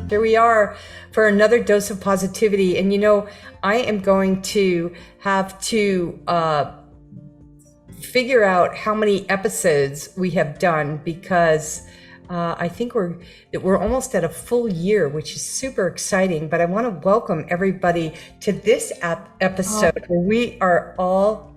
Here we are for another dose of positivity. And you know, I am going to have to figure out how many episodes we have done, because I think we're almost at a full year, which is super exciting. But I want to welcome everybody to this episode where we are all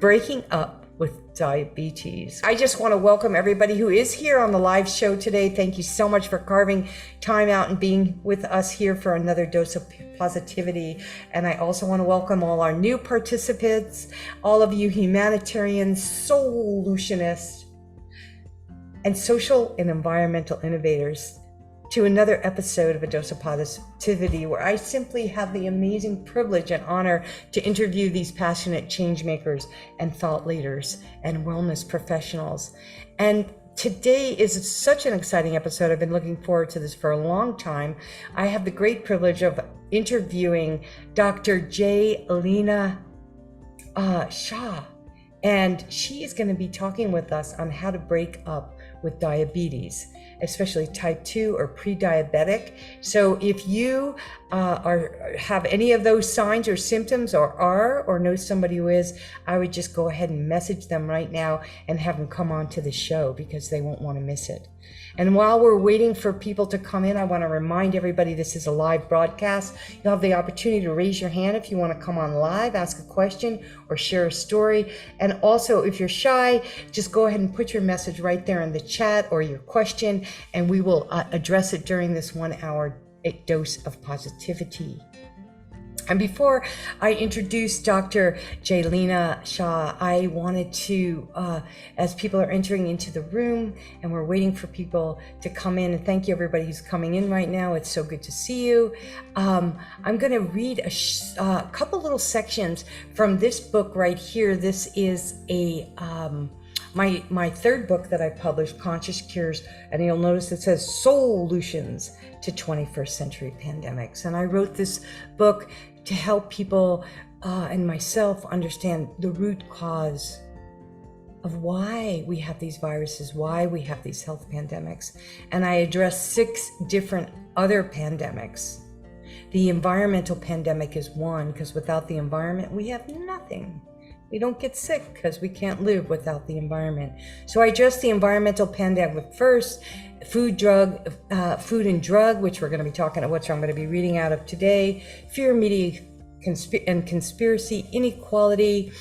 breaking up with diabetes. I just want to welcome everybody who is here on the live show today. Thank you so much for carving time out and being with us here for another dose of positivity. And I also want to welcome all our new participants, all of you humanitarians, solutionists, and social and environmental innovators, to another episode of A Dose of Positivity, where I simply have the amazing privilege and honor to interview these passionate change makers and thought leaders and wellness professionals. And today is such an exciting episode. I've been looking forward to this for a long time. I have the great privilege of interviewing Dr. Jelina Shah, and she is going to be talking with us on how to break up with diabetes, especially type 2 or pre-diabetic. So if you have any of those signs or symptoms, or know somebody who is, I would just go ahead and message them right now and have them come on to the show, because they won't want to miss it. And while we're waiting for people to come in, I want to remind everybody this is a live broadcast. You'll have the opportunity to raise your hand if you want to come on live, ask a question, or share a story. And also, if you're shy, just go ahead and put your message right there in the chat, or your question, and we will address it during this 1 hour dose of positivity. And before I introduce Dr. Jelina Shah, I wanted to, as people are entering into the room and we're waiting for people to come in, and thank you everybody who's coming in right now. It's so good to see you. I'm going to read a couple little sections from this book right here. This is my third book that I published, Conscious Cures, and you'll notice it says Solutions to 21st Century Pandemics. And I wrote this book to help people and myself understand the root cause of why we have these viruses, why we have these health pandemics. And I address 6 different other pandemics. The environmental pandemic is one, because without the environment, we have nothing. We don't get sick because we can't live without the environment. So I address the environmental pandemic first, food and drug, which we're going to be talking about, which I'm going to be reading out of today, fear, media, and conspiracy, inequality,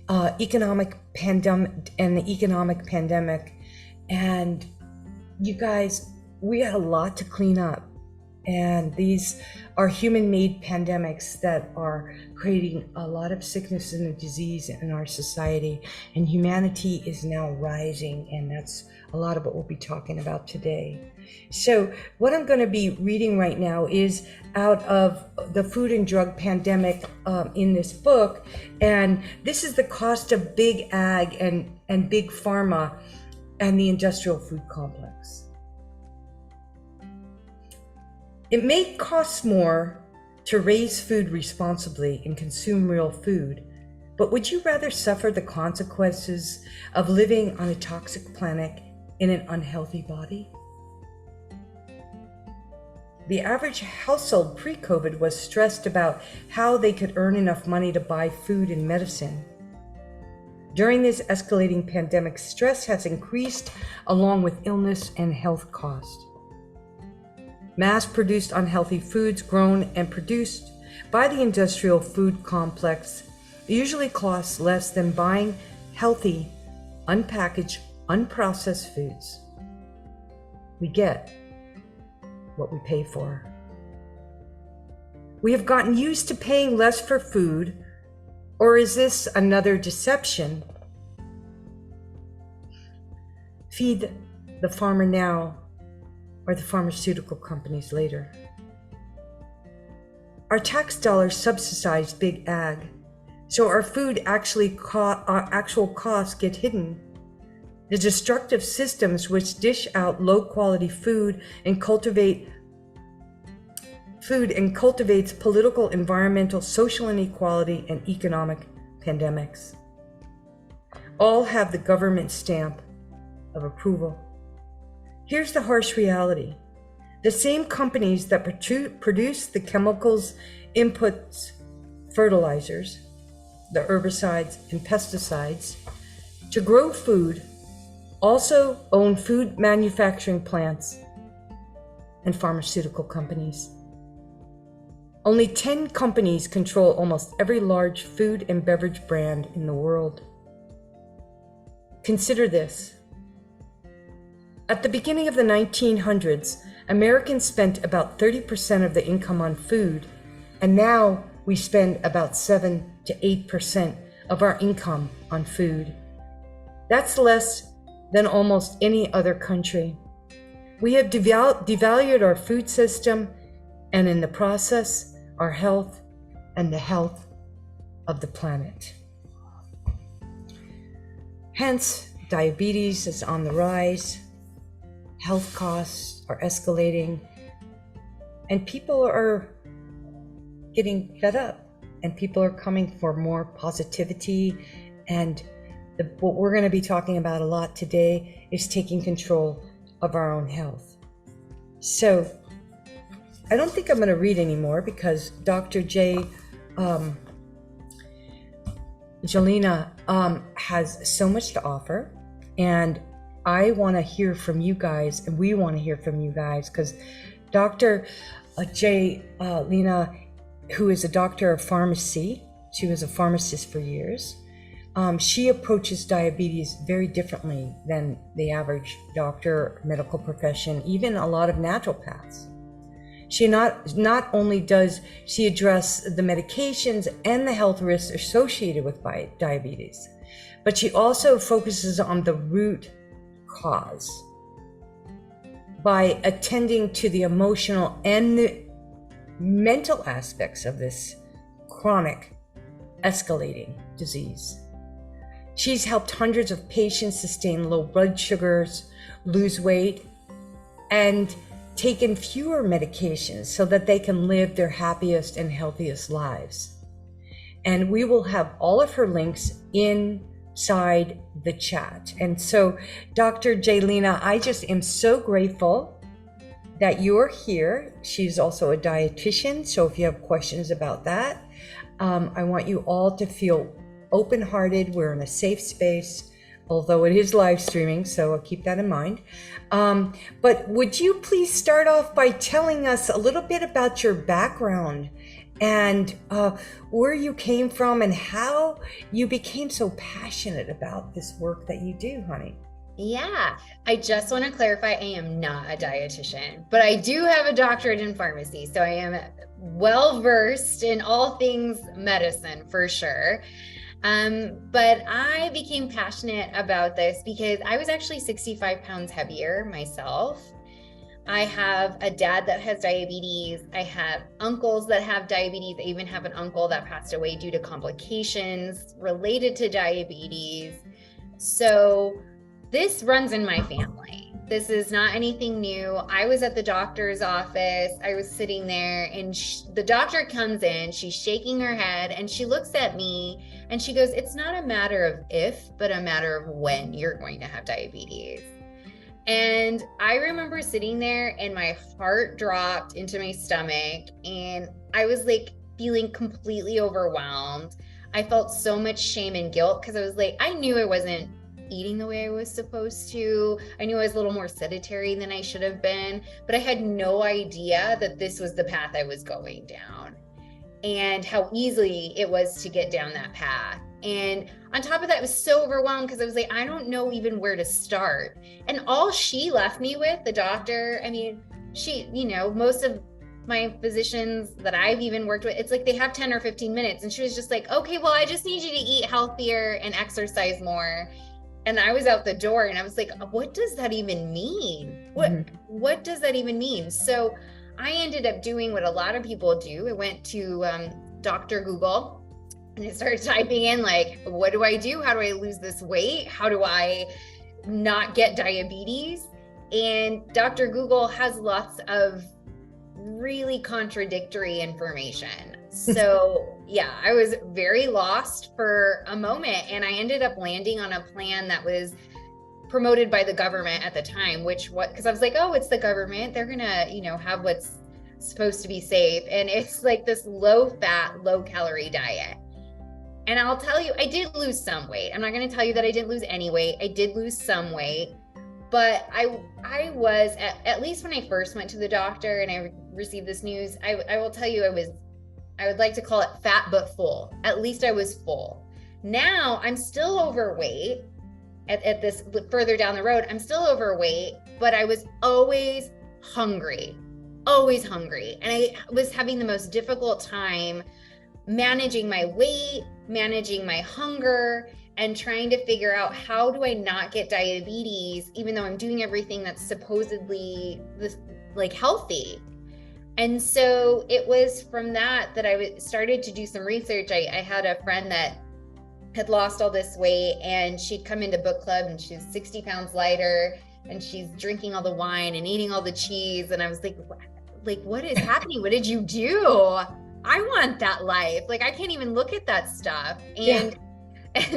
economic pandemic, and the economic pandemic. And you guys, we had a lot to clean up. And these are human-made pandemics that are creating a lot of sickness and disease in our society. And humanity is now rising, and that's a lot of what we'll be talking about today. So what I'm going to be reading right now is out of the food and drug pandemic in this book. And this is the cost of big ag and big pharma and the industrial food complex. It may cost more to raise food responsibly and consume real food, but would you rather suffer the consequences of living on a toxic planet in an unhealthy body? The average household pre-COVID was stressed about how they could earn enough money to buy food and medicine. During this escalating pandemic, stress has increased along with illness and health costs. Mass-produced unhealthy foods grown and produced by the industrial food complex usually cost less than buying healthy, unpackaged, unprocessed foods. We get what we pay for. We have gotten used to paying less for food, or is this another deception? Feed the farmer now, or the pharmaceutical companies later. Our tax dollars subsidize big ag, so our food our actual costs get hidden. The destructive systems which dish out low-quality food and cultivates political, environmental, social inequality, and economic pandemics all have the government stamp of approval. Here's the harsh reality. The same companies that produce the chemicals, inputs, fertilizers, the herbicides and pesticides to grow food also own food manufacturing plants and pharmaceutical companies. Only 10 companies control almost every large food and beverage brand in the world. Consider this. At the beginning of the 1900s, Americans spent about 30% of the income on food, and now we spend about 7 to 8% of our income on food. That's less than almost any other country. We have devalued our food system, and in the process, our health and the health of the planet. Hence, diabetes is on the rise, health costs are escalating, and people are getting fed up, and people are coming for more positivity. And what we're going to be talking about a lot today is taking control of our own health. So I don't think I'm going to read anymore because Dr. Jelina has so much to offer, and I want to hear from you guys, and we want to hear from you guys, because Dr. Jelina, who is a doctor of pharmacy, she was a pharmacist for years, she approaches diabetes very differently than the average doctor, medical profession, even a lot of naturopaths. She not only does she address the medications and the health risks associated with diabetes, but she also focuses on the root cause by attending to the emotional and the mental aspects of this chronic, escalating disease. She's helped hundreds of patients sustain low blood sugars, lose weight, and taken fewer medications so that they can live their happiest and healthiest lives. And we will have all of her links inside the chat. And so, Dr. Jelina, I just am so grateful that you're here. She's also a dietitian, so if you have questions about that, I want you all to feel open-hearted. We're in a safe space, although it is live streaming, so I'll keep that in mind. But would you please start off by telling us a little bit about your background and where you came from and how you became so passionate about this work that you do, honey? Yeah, I just want to clarify, I am not a dietitian, but I do have a doctorate in pharmacy. So I am well versed in all things medicine for sure. But I became passionate about this because I was actually 65 pounds heavier myself. I have a dad that has diabetes. I have uncles that have diabetes. I even have an uncle that passed away due to complications related to diabetes. So this runs in my family. This is not anything new. I was at the doctor's office. I was sitting there and the doctor comes in, she's shaking her head and she looks at me and she goes, "It's not a matter of if, but a matter of when you're going to have diabetes." And I remember sitting there and my heart dropped into my stomach and I was like feeling completely overwhelmed. I felt so much shame and guilt because I was like, I knew I wasn't eating the way I was supposed to. I knew I was a little more sedentary than I should have been, but I had no idea that this was the path I was going down and how easily it was to get down that path. And on top of that, I was so overwhelmed because I was like, I don't know even where to start. And all she left me with, the doctor, I mean, she, most of my physicians that I've even worked with, it's like they have 10 or 15 minutes. And she was just like, okay, well, I just need you to eat healthier and exercise more. And I was out the door and I was like, what does that even mean? What does that even mean? So I ended up doing what a lot of people do. I went to Dr. Google and I started typing in like, what do I do? How do I lose this weight? How do I not get diabetes? And Dr. Google has lots of really contradictory information. So yeah, I was very lost for a moment and I ended up landing on a plan that was promoted by the government at the time, because I was like, oh, it's the government. They're going to, have what's supposed to be safe. And it's like this low fat, low calorie diet. And I'll tell you, I did lose some weight. I'm not going to tell you that I didn't lose any weight. I did lose some weight, but I was at least when I first went to the doctor and I received this news, I will tell you, I would like to call it fat, but full. At least I was full. Now I'm still overweight at this further down the road. I'm still overweight, but I was always hungry. And I was having the most difficult time managing my weight, managing my hunger, and trying to figure out how do I not get diabetes, even though I'm doing everything that's supposedly like healthy. And so it was from that I started to do some research. I had a friend that had lost all this weight, and she'd come into book club and she's 60 pounds lighter, and she's drinking all the wine and eating all the cheese. And I was like, what is happening? What did you do? I want that life. Like, I can't even look at that stuff. And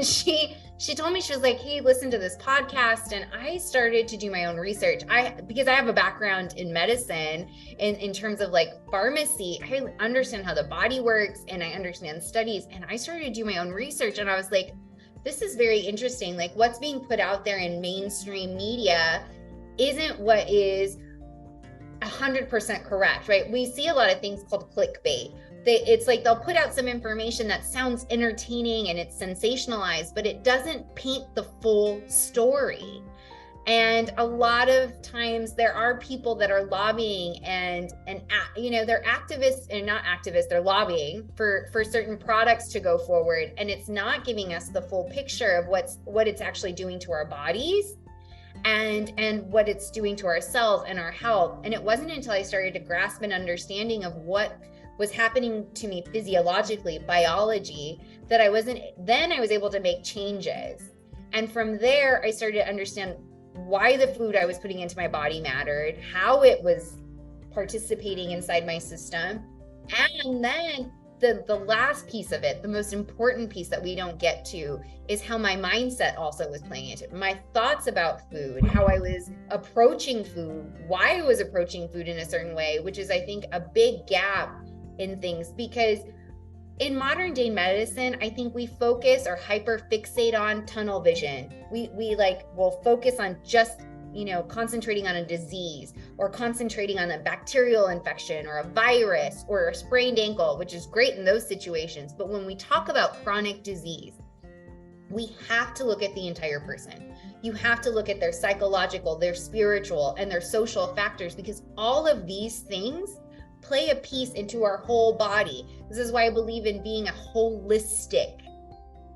she told me, she was like, hey, listen to this podcast. And I started to do my own research. Because I have a background in medicine in terms of like pharmacy, I understand how the body works and I understand studies. And I started to do my own research, and I was like, this is very interesting. Like, what's being put out there in mainstream media isn't what is 100% correct, right? We see a lot of things called clickbait. It's like they'll put out some information that sounds entertaining and it's sensationalized, but it doesn't paint the full story. And a lot of times there are people that are lobbying and they're activists and not activists, they're lobbying for certain products to go forward. And it's not giving us the full picture of what it's actually doing to our bodies and what it's doing to our cells and our health. And it wasn't until I started to grasp an understanding of what was happening to me physiologically, biology, that I was able to make changes. And from there, I started to understand why the food I was putting into my body mattered, how it was participating inside my system. And then the last piece of it, the most important piece that we don't get to, is how my mindset also was playing into it. My thoughts about food, how I was approaching food, why I was approaching food in a certain way, which is, I think, a big gap in things. Because in modern day medicine, I think we focus or hyper fixate on tunnel vision. We'll focus on just, concentrating on a disease, or concentrating on a bacterial infection or a virus or a sprained ankle, which is great in those situations. But when we talk about chronic disease, we have to look at the entire person. You have to look at their psychological, their spiritual, and their social factors, because all of these things play a piece into our whole body. This is why I believe in being a holistic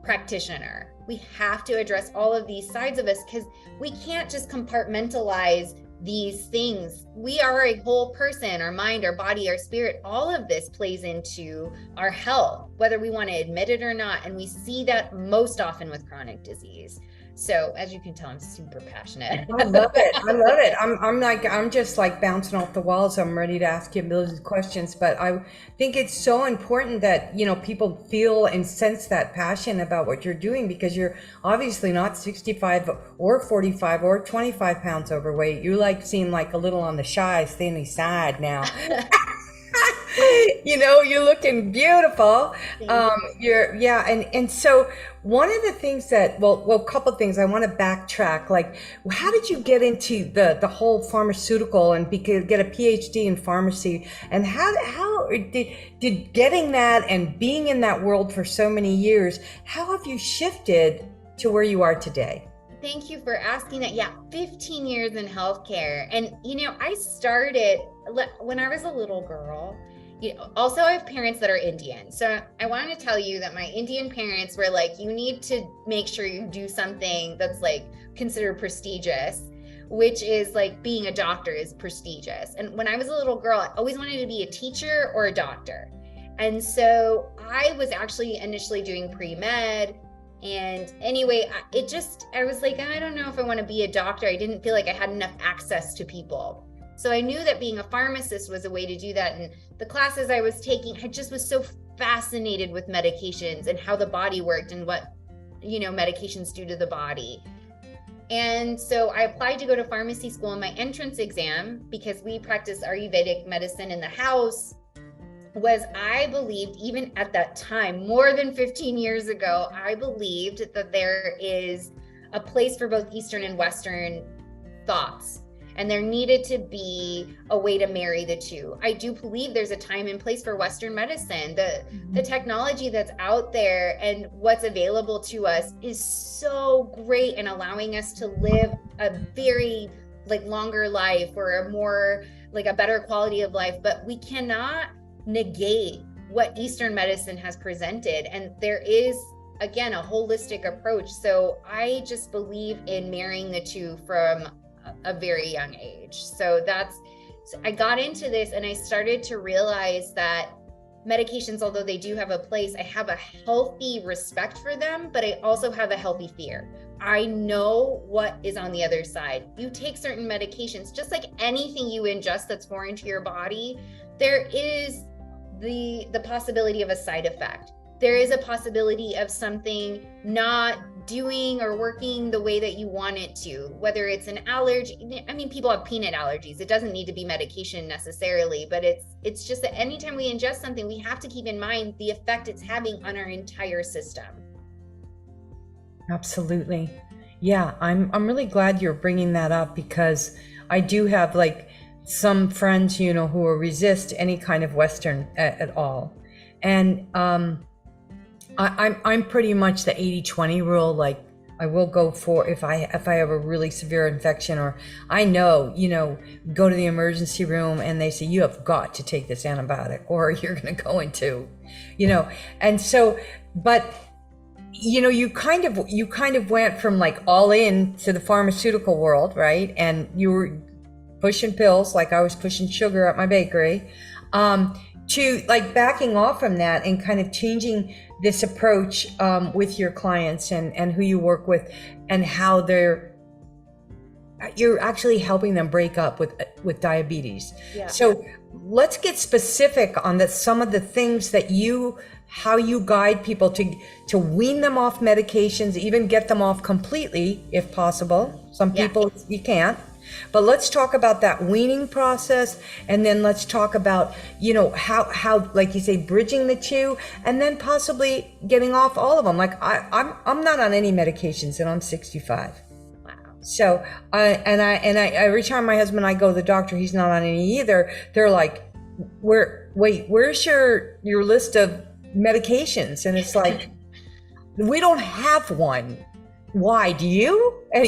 practitioner. We have to address all of these sides of us, because we can't just compartmentalize these things. We are a whole person, our mind, our body, our spirit. All of this plays into our health, whether we want to admit it or not. And we see that most often with chronic disease. So as you can tell, I'm super passionate. I love it. I'm just like bouncing off the walls. I'm ready to ask you millions of questions, but I think it's so important that, people feel and sense that passion about what you're doing, because you're obviously not 65 or 45 or 25 pounds overweight. You seem like a little on the shy, skinny side now. You're looking beautiful. And so one of the things that, a couple of things I want to backtrack. Like, how did you get into the whole pharmaceutical and get a PhD in pharmacy? And how did getting that and being in that world for so many years, how have you shifted to where you are today? Thank you for asking that. Yeah, 15 years in healthcare. And, I started when I was a little girl. Also, I have parents that are Indian. So I wanted to tell you that my Indian parents were like, you need to make sure you do something that's considered prestigious, which is being a doctor is prestigious. And when I was a little girl, I always wanted to be a teacher or a doctor. And so I was actually initially doing pre-med. And anyway, I was like, I don't know if I want to be a doctor. I didn't feel like I had enough access to people. So I knew that being a pharmacist was a way to do that. And the classes I was taking, I just was so fascinated with medications and how the body worked and what, medications do to the body. And so I applied to go to pharmacy school, and my entrance exam, because we practice Ayurvedic medicine in the house, was I believed, even at that time, more than 15 years ago, I believed that there is a place for both Eastern and Western thoughts. And there needed to be a way to marry the two. I do believe there's a time and place for Western medicine. The technology that's out there and what's available to us is so great in allowing us to live a very longer life, or a more a better quality of life. But we cannot negate what Eastern medicine has presented. And there is, again, a holistic approach. So I just believe in marrying the two from a very young age. So I got into this, and I started to realize that medications, although they do have a place, I have a healthy respect for them, but I also have a healthy fear. I know what is on the other side. You take certain medications, just like anything you ingest that's foreign to your body, there is the possibility of a side effect. There is a possibility of something not doing or working the way that you want it to, whether it's an allergy. I mean, people have peanut allergies. It doesn't need to be medication necessarily, but it's just that anytime we ingest something, we have to keep in mind the effect it's having on our entire system. Absolutely. Yeah, I'm really glad you're bringing that up, because I do have some friends, who will resist any kind of Western at all. And I'm pretty much the 80-20 rule. I will go for, if I have a really severe infection, or I know, go to the emergency room and they say, you have got to take this antibiotic or you're going to go into, and so, but you kind of went from all in to the pharmaceutical world, right? And you were pushing pills, like I was pushing sugar at my bakery, to backing off from that and kind of changing this approach with your clients and who you work with, and how you're actually helping them break up with diabetes. Yeah. So let's get specific on some of the things that how you guide people to wean them off medications, even get them off completely if possible. Some people you can't. But let's talk about that weaning process, and then let's talk about, how, like you say, bridging the two, and then possibly getting off all of them. I'm not on any medications, and I'm 65. Wow. So, and I every time my husband and I go to the doctor, he's not on any either. They're like, where's your list of medications? And it's like, we don't have one. Why do you? And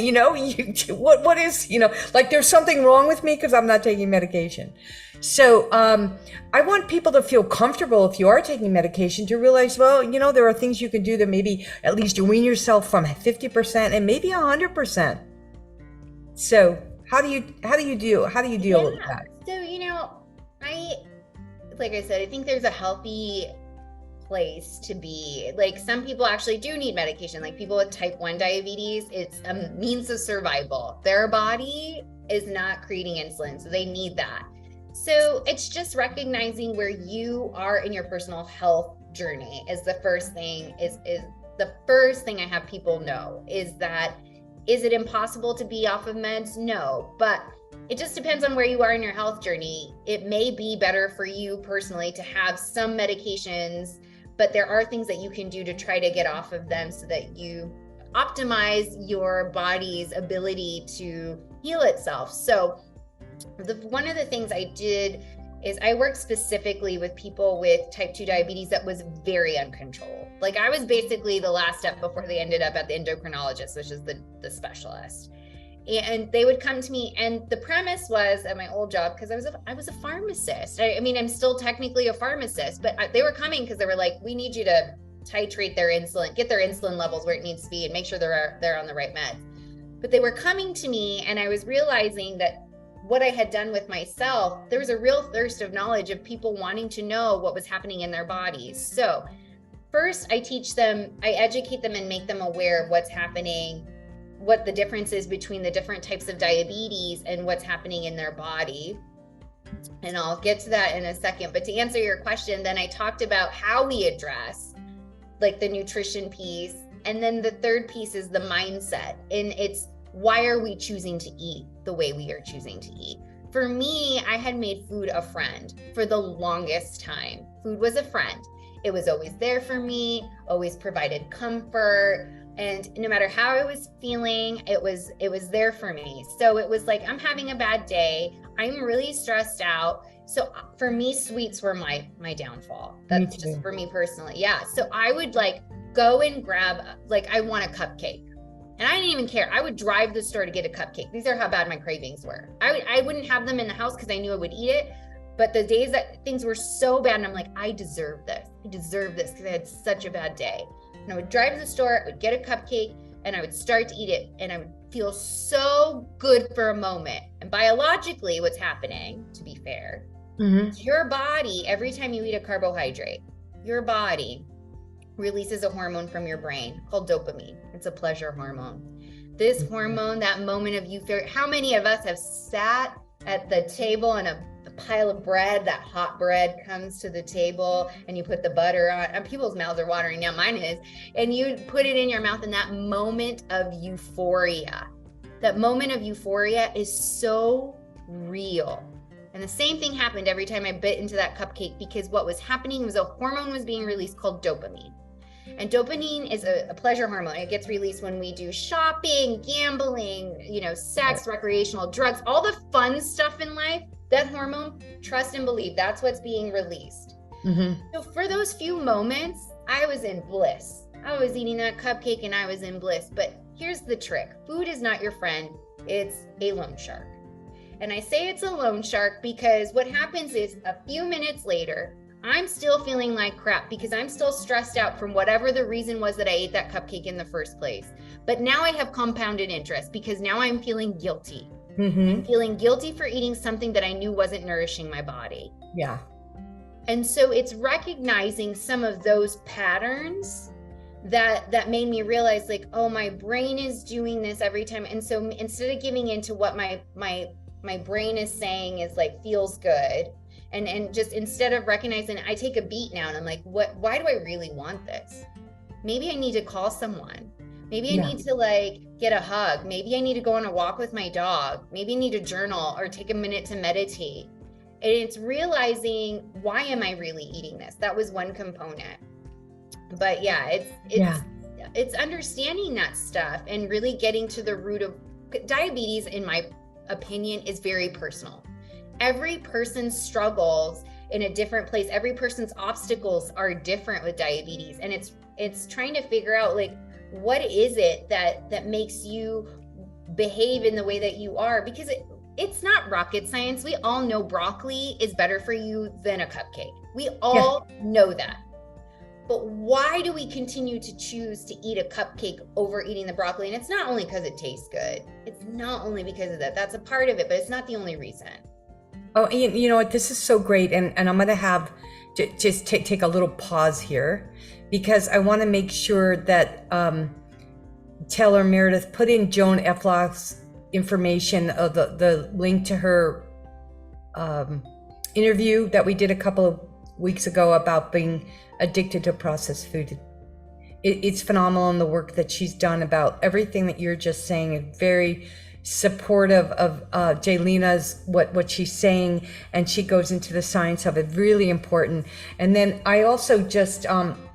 what is, there's something wrong with me because I'm not taking medication. So I want people to feel comfortable, if you are taking medication, to realize, well, there are things you can do that maybe at least wean yourself from 50% and maybe 100%. So how do you deal with that? So, like I said, I think there's a healthy place to be. Some people actually do need medication, people with type 1 diabetes. It's a means of survival. Their body is not creating insulin, so they need that. So it's just recognizing where you are in your personal health journey is the first thing. Is the first thing I have people know is it impossible to be off of meds? No, but it just depends on where you are in your health journey. It may be better for you personally to have some medications, but there are things that you can do to try to get off of them so that you optimize your body's ability to heal itself. So one of the things I did is I worked specifically with people with type 2 diabetes that was very uncontrolled. I was basically the last step before they ended up at the endocrinologist, which is the specialist. And they would come to me, and the premise was at my old job, because I was a pharmacist. I mean, I'm still technically a pharmacist, but they were coming because they were like, we need you to titrate their insulin, get their insulin levels where it needs to be, and make sure they're on the right meds. But they were coming to me, and I was realizing that what I had done with myself, there was a real thirst of knowledge of people wanting to know what was happening in their bodies. So first, I educate them and make them aware of what's happening, what the difference is between the different types of diabetes and what's happening in their body. And I'll get to that in a second. But to answer your question, then I talked about how we address the nutrition piece. And then the third piece is the mindset. And it's why are we choosing to eat the way we are choosing to eat? For me, I had made food a friend for the longest time. Food was a friend. It was always there for me, always provided comfort. And no matter how I was feeling, it was there for me. So it was like, I'm having a bad day. I'm really stressed out. So for me, sweets were my downfall. That's just for me personally. Yeah. So I would like go and grab, like, I want a cupcake. And I didn't even care. I would drive to the store to get a cupcake. These are how bad my cravings were. I wouldn't have them in the house because I knew I would eat it. But the days that things were so bad, and I'm like, I deserve this. I deserve this because I had such a bad day. And I would drive to the store, I would get a cupcake, and I would start to eat it. And I would feel so good for a moment. And biologically, what's happening, to be fair, your body, every time you eat a carbohydrate, your body releases a hormone from your brain called dopamine. It's a pleasure hormone. This hormone, that moment of euphoria, how many of us have sat at the table and a pile of bread, that hot bread comes to the table and you put the butter on, and people's mouths are watering now, mine is, and you put it in your mouth, and that moment of euphoria is so real. And the same thing happened every time I bit into that cupcake, because what was happening was a hormone was being released called dopamine. And dopamine is a pleasure hormone. It gets released when we do shopping, gambling, sex, recreational drugs, all the fun stuff in life. That hormone, trust and believe, that's what's being released. So for those few moments, I was in bliss. I was eating that cupcake and I was in bliss. But here's the trick. Food is not your friend. It's a loan shark. And I say it's a loan shark because what happens is a few minutes later, I'm still feeling like crap because I'm still stressed out from whatever the reason was that I ate that cupcake in the first place. But now I have compounded interest because now I'm feeling guilty. I'm feeling guilty for eating something that I knew wasn't nourishing my body. Yeah. And so it's recognizing some of those patterns that made me realize, like, oh, my brain is doing this every time. And so instead of giving into what my brain is saying is like feels good, and just instead of recognizing it, I take a beat now and I'm like, why do I really want this? Maybe I need to call someone. Maybe I need to like get a hug. Maybe I need to go on a walk with my dog. Maybe I need to journal or take a minute to meditate. And it's realizing, why am I really eating this? That was one component. But yeah, it's understanding that stuff and really getting to the root of diabetes, in my opinion, is very personal. Every person struggles in a different place. Every person's obstacles are different with diabetes. And it's trying to figure out, like, what is it that makes you behave in the way that you are? Because it's not rocket science. We all know broccoli is better for you than a cupcake. We all know that. But why do we continue to choose to eat a cupcake over eating the broccoli? And it's not only because it tastes good. It's not only because of that. That's a part of it, but it's not the only reason. Oh, you know what? This is so great. And I'm going to have just take a little pause here, because I want to make sure that Taylor Meredith put in Joan Eflock's information of the link to her interview that we did a couple of weeks ago about being addicted to processed food. It's phenomenal in the work that she's done about everything that you're just saying, and very supportive of Jelina's what she's saying, and she goes into the science of it, really important. And then I also just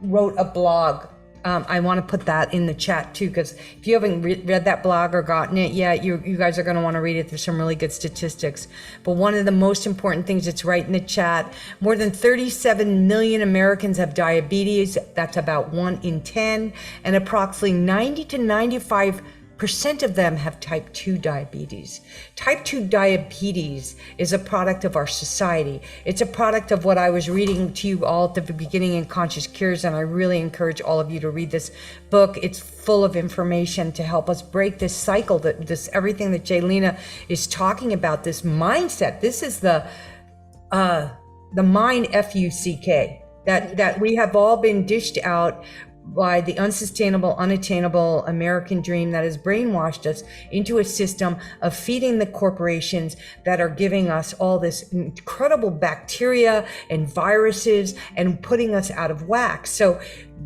wrote a blog. I want to put that in the chat too, because if you haven't read that blog or gotten it yet, you guys are going to want to read it. There's some really good statistics. But one of the most important things, it's right in the chat, more than 37 million Americans have diabetes. That's about 1 in 10. And approximately 90 to 95% of them have type 2 diabetes. Type 2 diabetes is a product of our society. It's a product of what I was reading to you all at the beginning in Conscious Cures, and I really encourage all of you to read this book. It's full of information to help us break this cycle, this everything that Jelina is talking about, this mindset. This is the mind, FUCK, that we have all been dished out by the unsustainable, unattainable American dream that has brainwashed us into a system of feeding the corporations that are giving us all this incredible bacteria and viruses and putting us out of whack. So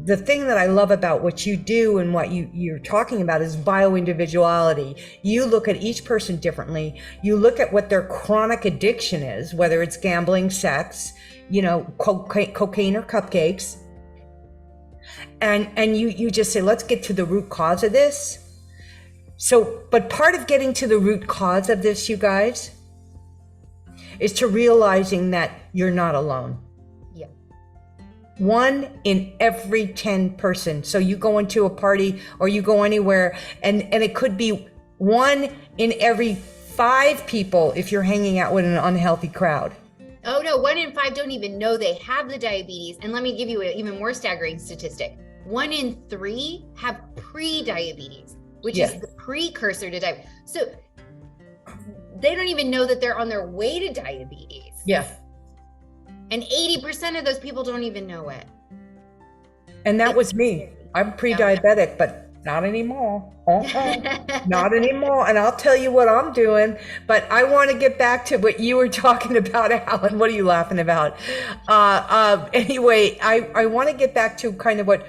the thing that I love about what you do and what you're talking about is bio-individuality. You look at each person differently. You look at what their chronic addiction is, whether it's gambling, sex, cocaine or cupcakes. And you just say, let's get to the root cause of this. So, but part of getting to the root cause of this, you guys, is to realizing that you're not alone. Yeah. 1 in every 10 person. So you go into a party or you go anywhere and it could be 1 in every 5 people if you're hanging out with an unhealthy crowd. Oh no, 1 in 5 don't even know they have the diabetes. And let me give you an even more staggering statistic. 1 in 3 have pre-diabetes, which is the precursor to diabetes. So they don't even know that they're on their way to diabetes. Yeah. And 80% of those people don't even know it. And that was me. I'm pre-diabetic, but not anymore. Not anymore. And I'll tell you what I'm doing, but I want to get back to what you were talking about, Alan. What are you laughing about? Anyway, I want to get back to kind of what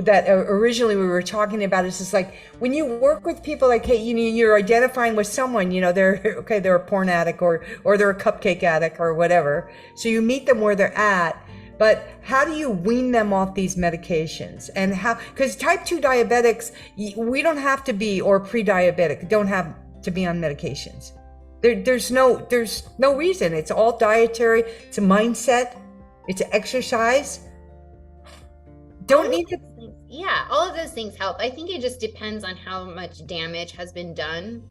that originally we were talking about. Is just like when you work with people, like, hey, you're identifying with someone, they're a porn addict or they're a cupcake addict or whatever. So you meet them where they're at. But how do you wean them off these medications? And how, because type 2 diabetics, we don't have to be, or pre-diabetic, don't have to be on medications. There's no reason. It's all dietary. It's a mindset. It's exercise. Don't need to. Yeah, all of those things help. I think it just depends on how much damage has been done.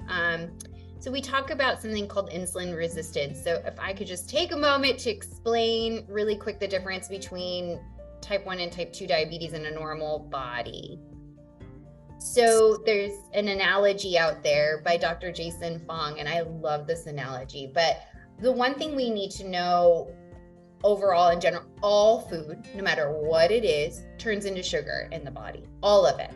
So we talk about something called insulin resistance. So if I could just take a moment to explain really quick the difference between type 1 and type 2 diabetes in a normal body. So there's an analogy out there by Dr. Jason Fung, and I love this analogy. But the one thing we need to know overall in general, all food, no matter what it is, turns into sugar in the body, all of it.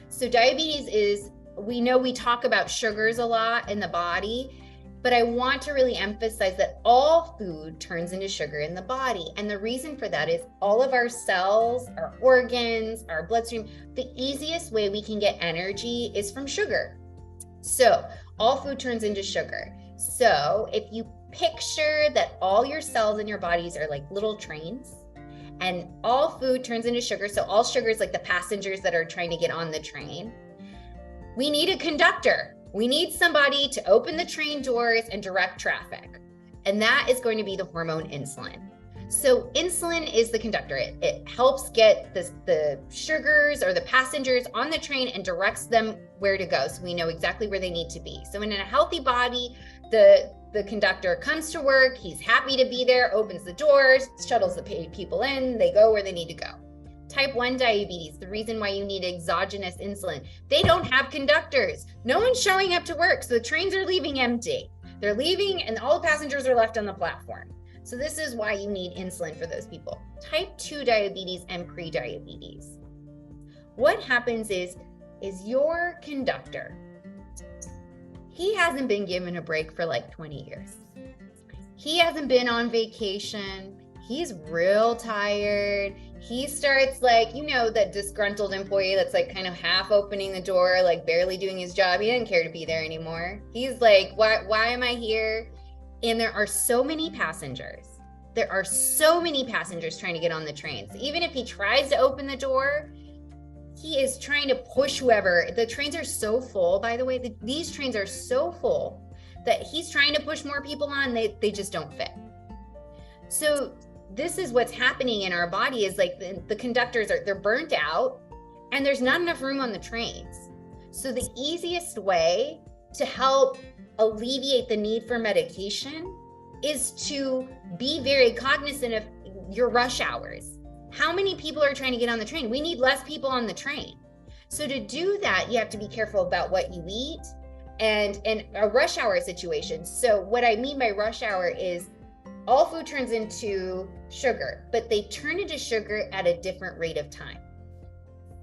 So diabetes is, we know we talk about sugars a lot in the body, but I want to really emphasize that all food turns into sugar in the body. And the reason for that is all of our cells, our organs, our bloodstream, the easiest way we can get energy is from sugar. So all food turns into sugar. So if you picture that all your cells in your bodies are like little trains, and all food turns into sugar. So all sugar is like the passengers that are trying to get on the train. We need a conductor. We need somebody to open the train doors and direct traffic. And that is going to be the hormone insulin. So insulin is the conductor. It helps get the sugars or the passengers on the train and directs them where to go. So we know exactly where they need to be. So in a healthy body, the conductor comes to work, he's happy to be there, opens the doors, shuttles the people in, they go where they need to go. Type 1 diabetes, the reason why you need exogenous insulin, they don't have conductors. No one's showing up to work, so the trains are leaving empty. They're leaving and all the passengers are left on the platform. So this is why you need insulin for those people. Type 2 diabetes and pre-diabetes. What happens is your conductor, he hasn't been given a break for like 20 years. He hasn't been on vacation. He's real tired. He starts like, that disgruntled employee that's like kind of half opening the door, like barely doing his job. He doesn't care to be there anymore. He's like, why am I here? And there are so many passengers. There are so many passengers trying to get on the trains. Even if he tries to open the door, he is trying to push whoever. The trains are so full, by the way, these trains are so full that he's trying to push more people on, they just don't fit. So this is what's happening in our body is like the conductors they're burnt out and there's not enough room on the trains. So the easiest way to help alleviate the need for medication is to be very cognizant of your rush hours. How many people are trying to get on the train? We need less people on the train. So to do that, you have to be careful about what you eat and a rush hour situation. So what I mean by rush hour is all food turns into sugar, but they turn into sugar at a different rate of time.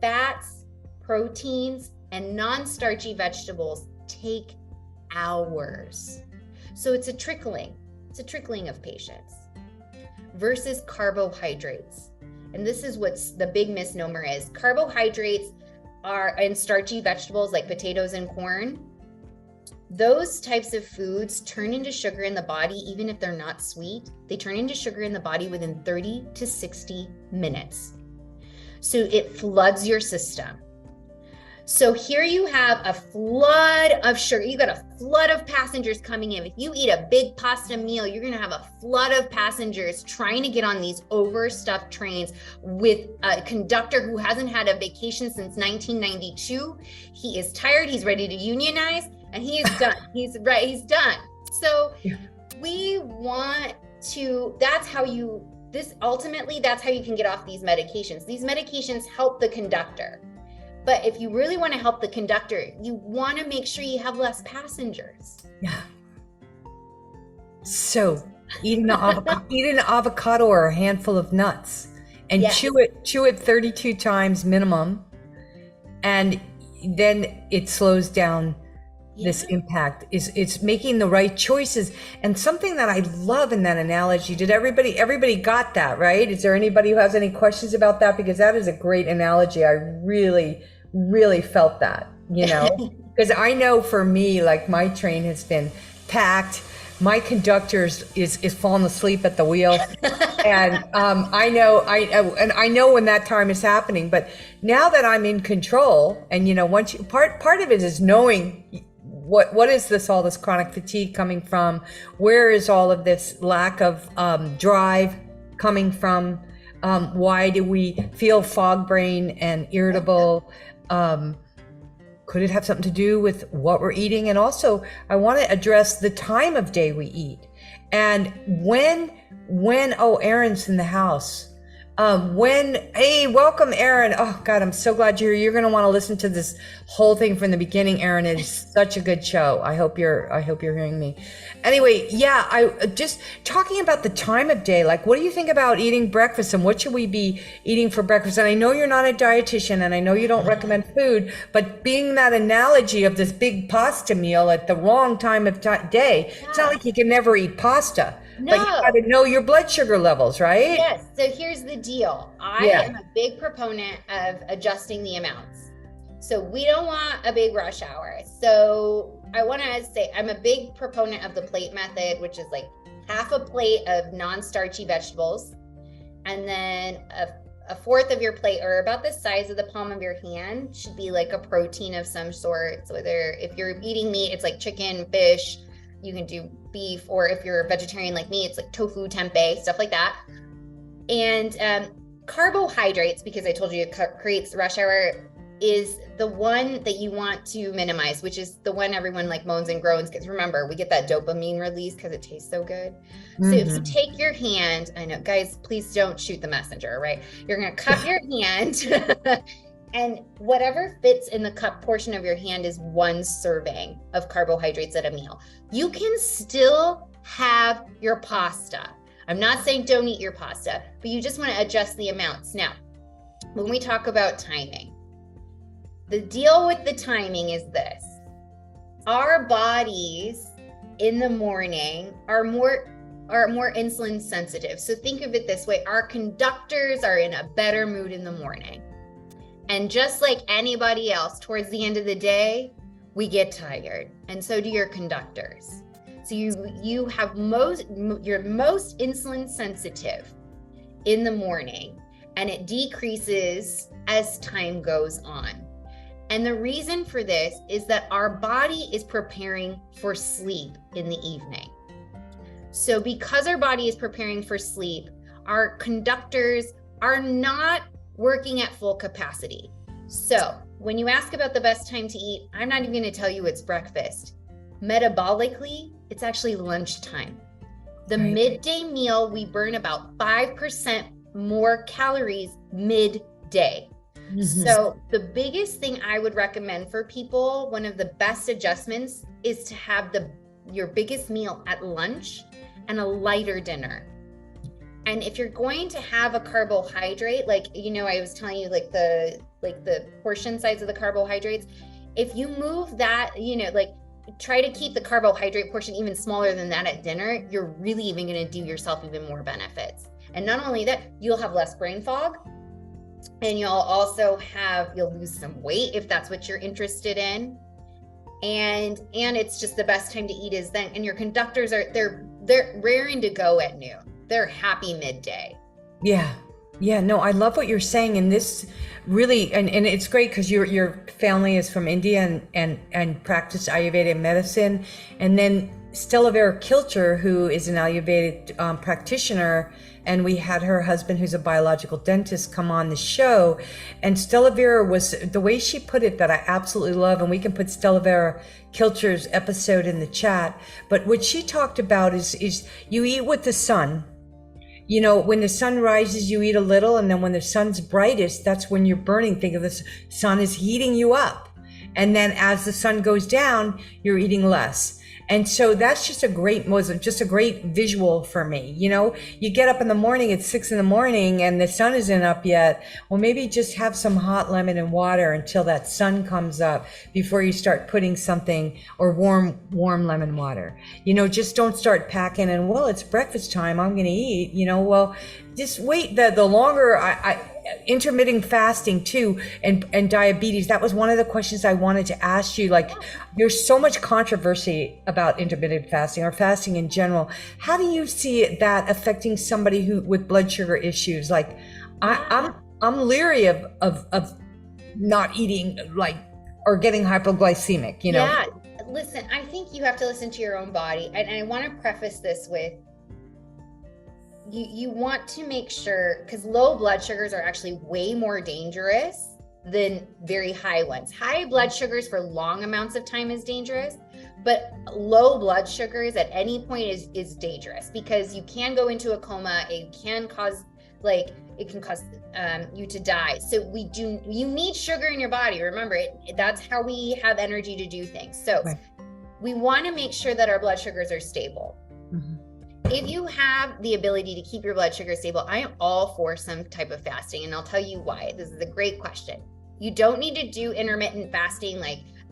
fats, proteins, and non-starchy vegetables take hours. So it's a trickling of patients versus carbohydrates. And this is what's the big misnomer is. Carbohydrates are in starchy vegetables like potatoes and corn. Those types of foods turn into sugar in the body, even if they're not sweet. They turn into sugar in the body within 30 to 60 minutes. So it floods your system. So here you have a flood of sugar. You got a flood of passengers coming in. If you eat a big pasta meal, you're going to have a flood of passengers trying to get on these overstuffed trains with a conductor who hasn't had a vacation since 1992. He is tired. He's ready to unionize, and he is done. He's done. So we want to, ultimately, that's how you can get off these medications. These medications help the conductor. But if you really want to help the conductor, you want to make sure you have less passengers. Yeah. So eat an avocado or a handful of nuts and chew it 32 times minimum. And then it slows down this impact. It's making the right choices. And something that I love in that analogy, did everybody got that, right? Is there anybody who has any questions about that? Because that is a great analogy. I really, really felt that, because I know for me, like my train has been packed. My conductor is falling asleep at the wheel. And I know when that time is happening, but now that I'm in control, and once part of it is knowing what is all this chronic fatigue coming from? Where is all of this lack of drive coming from? Why do we feel fog brain and irritable? Could it have something to do with what we're eating? And also, I want to address the time of day we eat. And when Erin's in the house. Hey, welcome, Erin. Oh God, I'm so glad you're here. You're going to want to listen to this whole thing from the beginning, Erin. It is such a good show. I hope you're hearing me. Anyway, I just talking about the time of day. Like, what do you think about eating breakfast, and what should we be eating for breakfast? And I know you're not a dietitian, and I know you don't recommend food, but being that analogy of this big pasta meal at the wrong time of day, it's not like you can never eat pasta. No. But you got to know your blood sugar levels, right? Yes. So here's the deal. I am a big proponent of adjusting the amounts. So we don't want a big rush hour. So I want to say I'm a big proponent of the plate method, which is like half a plate of non-starchy vegetables, and then a fourth of your plate, or about the size of the palm of your hand, should be like a protein of some sort. So whether if you're eating meat, it's like chicken, fish, you can do beef, or if you're a vegetarian like me, it's like tofu, tempeh, stuff like that. And carbohydrates, because I told you it creates rush hour, is the one that you want to minimize, which is the one everyone like moans and groans, because remember, we get that dopamine release because it tastes so good. So if you take your hand, I know, guys, please don't shoot the messenger, right? You're going to cup your hand and whatever fits in the cup portion of your hand is one serving of carbohydrates at a meal. You can still have your pasta. I'm not saying don't eat your pasta, but you just want to adjust the amounts. Now, when we talk about timing, the deal with the timing is this. Our bodies in the morning are more insulin sensitive. So think of it this way. Our conductors are in a better mood in the morning. And just like anybody else, towards the end of the day, we get tired, and so do your conductors. So you have you're most insulin sensitive in the morning, and it decreases as time goes on. And the reason for this is that our body is preparing for sleep in the evening. So because our body is preparing for sleep, our conductors are not working at full capacity. So when you ask about the best time to eat, I'm not even going to tell you it's breakfast. Metabolically, it's actually lunchtime. The midday meal, we burn about 5% more calories midday. So the biggest thing I would recommend for people, one of the best adjustments, is to have your biggest meal at lunch and a lighter dinner. And if you're going to have a carbohydrate, like, I was telling you, like the like the portion size of the carbohydrates, if you move that, like try to keep the carbohydrate portion even smaller than that at dinner, you're really even going to do yourself even more benefits. And not only that, you'll have less brain fog, and you'll lose some weight if that's what you're interested in. And it's just the best time to eat is then. And your conductors they're raring to go at noon. They're happy midday. Yeah. Yeah, no, I love what you're saying. And this really, and it's great because your family is from India and practiced Ayurvedic medicine. And then Stella Vera Kilcher, who is an Ayurvedic practitioner, and we had her husband, who's a biological dentist, come on the show. And Stella Vera was, the way she put it that I absolutely love, and we can put Stella Vera Kilcher's episode in the chat. But what she talked about is you eat with the sun. When the sun rises, you eat a little, and then when the sun's brightest, that's when you're burning. Think of this, sun is heating you up. And then as the sun goes down, you're eating less. And so that's just a great visual for me. You get up in the morning at 6 a.m. and the sun isn't up yet. Well, maybe just have some hot lemon and water until that sun comes up before you start putting something, or warm lemon water. Just don't start packing and, well, it's breakfast time, I'm going to eat. Well, just wait. The longer intermittent fasting too, and diabetes, that was one of the questions I wanted to ask you. Like, there's so much controversy about intermittent fasting or fasting in general. How do you see that affecting somebody with blood sugar issues? Like, I'm leery of not eating, like, or getting hypoglycemic, Yeah, listen, I think you have to listen to your own body. And I want to preface this with, you want to make sure, because low blood sugars are actually way more dangerous than very high ones. High blood sugars for long amounts of time is dangerous, but low blood sugars at any point is dangerous, because you can go into a coma. It can cause you to die. So you need sugar in your body. Remember, that's how we have energy to do things. So right. We want to make sure that our blood sugars are stable. Mm-hmm. If you have the ability to keep your blood sugar stable, I am all for some type of fasting, and I'll tell you why. This is a great question. You don't need to do intermittent fasting,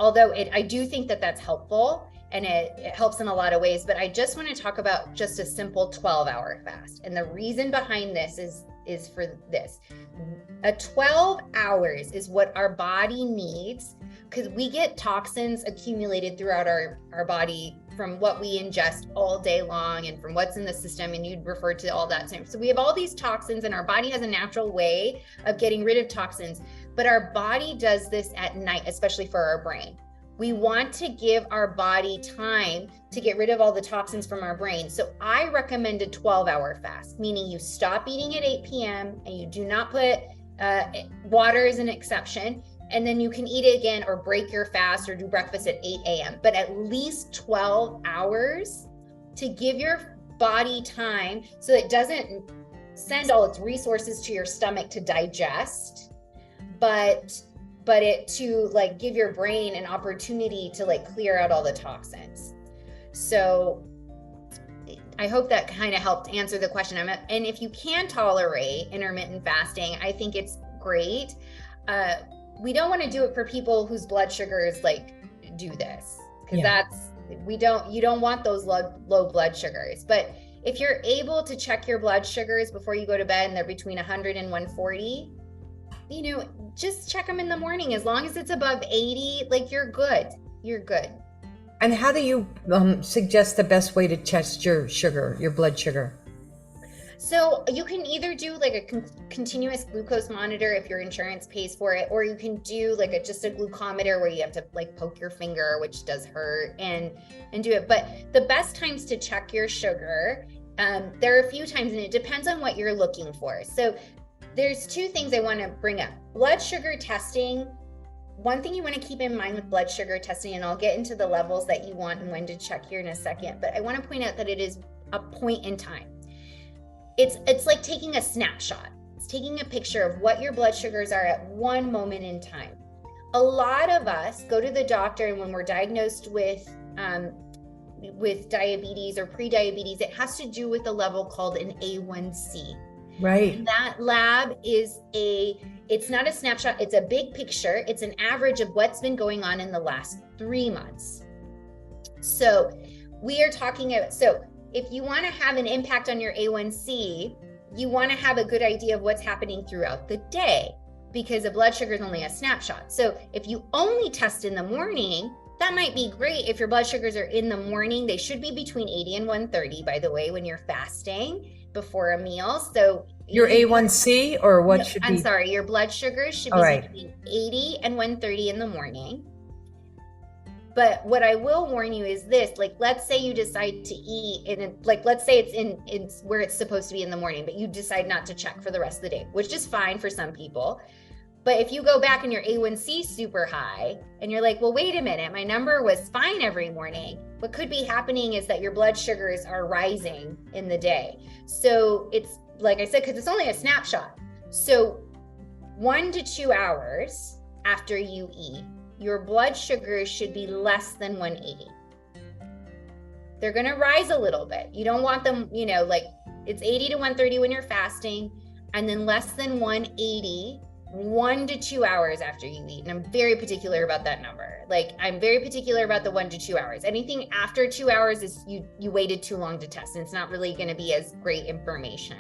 although I do think that that's helpful, and it helps in a lot of ways, but I just want to talk about just a simple 12-hour fast. And the reason behind this is for this. 12 hours is what our body needs, because we get toxins accumulated throughout our body from what we ingest all day long and from what's in the system, and you'd refer to all that. So we have all these toxins, and our body has a natural way of getting rid of toxins, but our body does this at night, especially for our brain. We want to give our body time to get rid of all the toxins from our brain. So I recommend a 12-hour fast, meaning you stop eating at 8 p.m. and you do not put, water is an exception. And then you can eat it again, or break your fast, or do breakfast at 8 a.m. But at least 12 hours to give your body time so it doesn't send all its resources to your stomach to digest, but it to give your brain an opportunity to clear out all the toxins. So I hope that kind of helped answer the question. And if you can tolerate intermittent fasting, I think it's great. We don't want to do it for people whose blood sugars do this, because you don't want those low blood sugars. But if you're able to check your blood sugars before you go to bed and they're between 100 and 140, just check them in the morning. As long as it's above 80, you're good. You're good. And how do you suggest the best way to test your sugar, your blood sugar? So you can either do a continuous glucose monitor if your insurance pays for it, or you can do just a glucometer where you have to poke your finger, which does hurt, and do it. But the best times to check your sugar, there are a few times, and it depends on what you're looking for. So there's two things I want to bring up. Blood sugar testing. One thing you want to keep in mind with blood sugar testing, and I'll get into the levels that you want and when to check here in a second, but I want to point out that it is a point in time. It's like taking a snapshot. It's taking a picture of what your blood sugars are at one moment in time. A lot of us go to the doctor, and when we're diagnosed with diabetes or prediabetes, it has to do with a level called an A1C. Right. And that lab is it's not a snapshot, it's a big picture. It's an average of what's been going on in the last 3 months. So we are talking about, so if you want to have an impact on your A1C, you want to have a good idea of what's happening throughout the day, because a blood sugar is only a snapshot. So if you only test in the morning, that might be great. If your blood sugars are in the morning, they should be between 80 and 130, by the way, when you're fasting before a meal. So your A1C, or what should be? I'm sorry, your blood sugars should be between 80 and 130 in the morning. But what I will warn you is this, like, let's say you decide to eat let's say it's where it's supposed to be in the morning, but you decide not to check for the rest of the day, which is fine for some people. But if you go back and your A1C is super high and you're like, well, wait a minute, my number was fine every morning. What could be happening is that your blood sugars are rising in the day. So it's, like I said, because it's only a snapshot. So 1 to 2 hours after you eat, your blood sugars should be less than 180. They're going to rise a little bit. You don't want them, like it's 80 to 130 when you're fasting, and then less than 180 1 to 2 hours after you eat. And I'm very particular about that number. Like, I'm very particular about the 1 to 2 hours. Anything after 2 hours is you waited too long to test, and it's not really going to be as great information.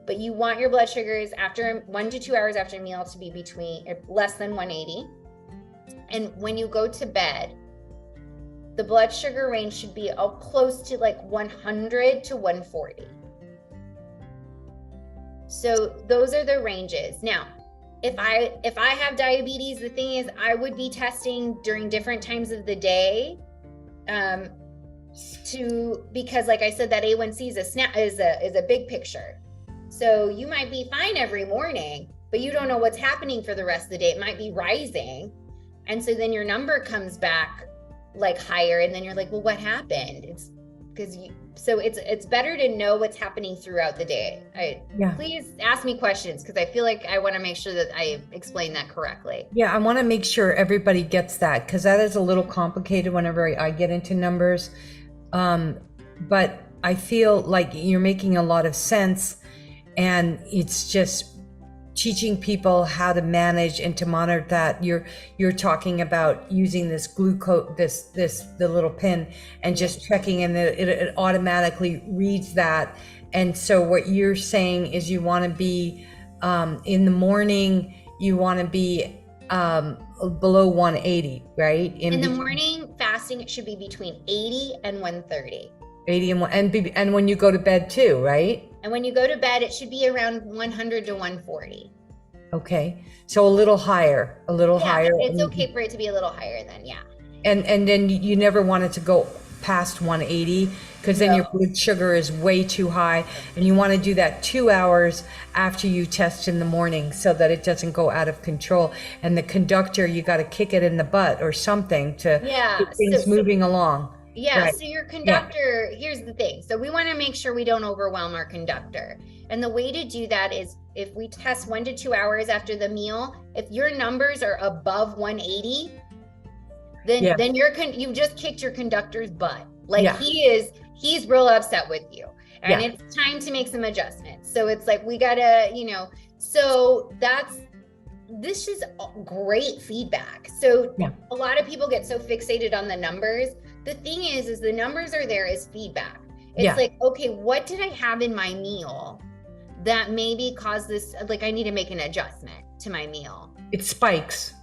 But you want your blood sugars after 1 to 2 hours after a meal to be between less than 180. And when you go to bed, the blood sugar range should be close to like 100 to 140. So those are the ranges. Now, if I have diabetes, the thing is I would be testing during different times of the day, because like I said, that A1C is a big picture. So you might be fine every morning, but you don't know what's happening for the rest of the day. It might be rising. And so then your number comes back like higher, and then you're like, well, what happened? It's better to know what's happening throughout the day. Please ask me questions, because I feel like I want to make sure that I explain that correctly. Yeah, I want to make sure everybody gets that, because that is a little complicated whenever I get into numbers. But I feel like you're making a lot of sense, and it's just teaching people how to manage and to monitor that. You're talking about using this glucose, the little pin, and just checking, and it automatically reads that. And so what you're saying is you want to be in the morning, you want to be below 180, right? In the morning fasting, it should be between 80 and 130. 80 and when you go to bed too, right? And when you go to bed, it should be around 100 to 140. Okay, so a little higher. It's okay for it to be a little higher then, yeah. And then you never want it to go past 180, because then your blood sugar is way too high, and you want to do that 2 hours after you test in the morning, so that it doesn't go out of control. And the conductor, you got to kick it in the butt or something to keep things moving along. Yeah, right. So your conductor, here's the thing. So we want to make sure we don't overwhelm our conductor. And the way to do that is if we test 1 to 2 hours after the meal, if your numbers are above 180, then you just kicked your conductor's butt. Like he's real upset with you. And it's time to make some adjustments. So it's like, we gotta, so this is great feedback. So a lot of people get so fixated on the numbers. The thing is the numbers are there as feedback. It's like, okay, what did I have in my meal that maybe caused this? Like, I need to make an adjustment to my meal. It spiked.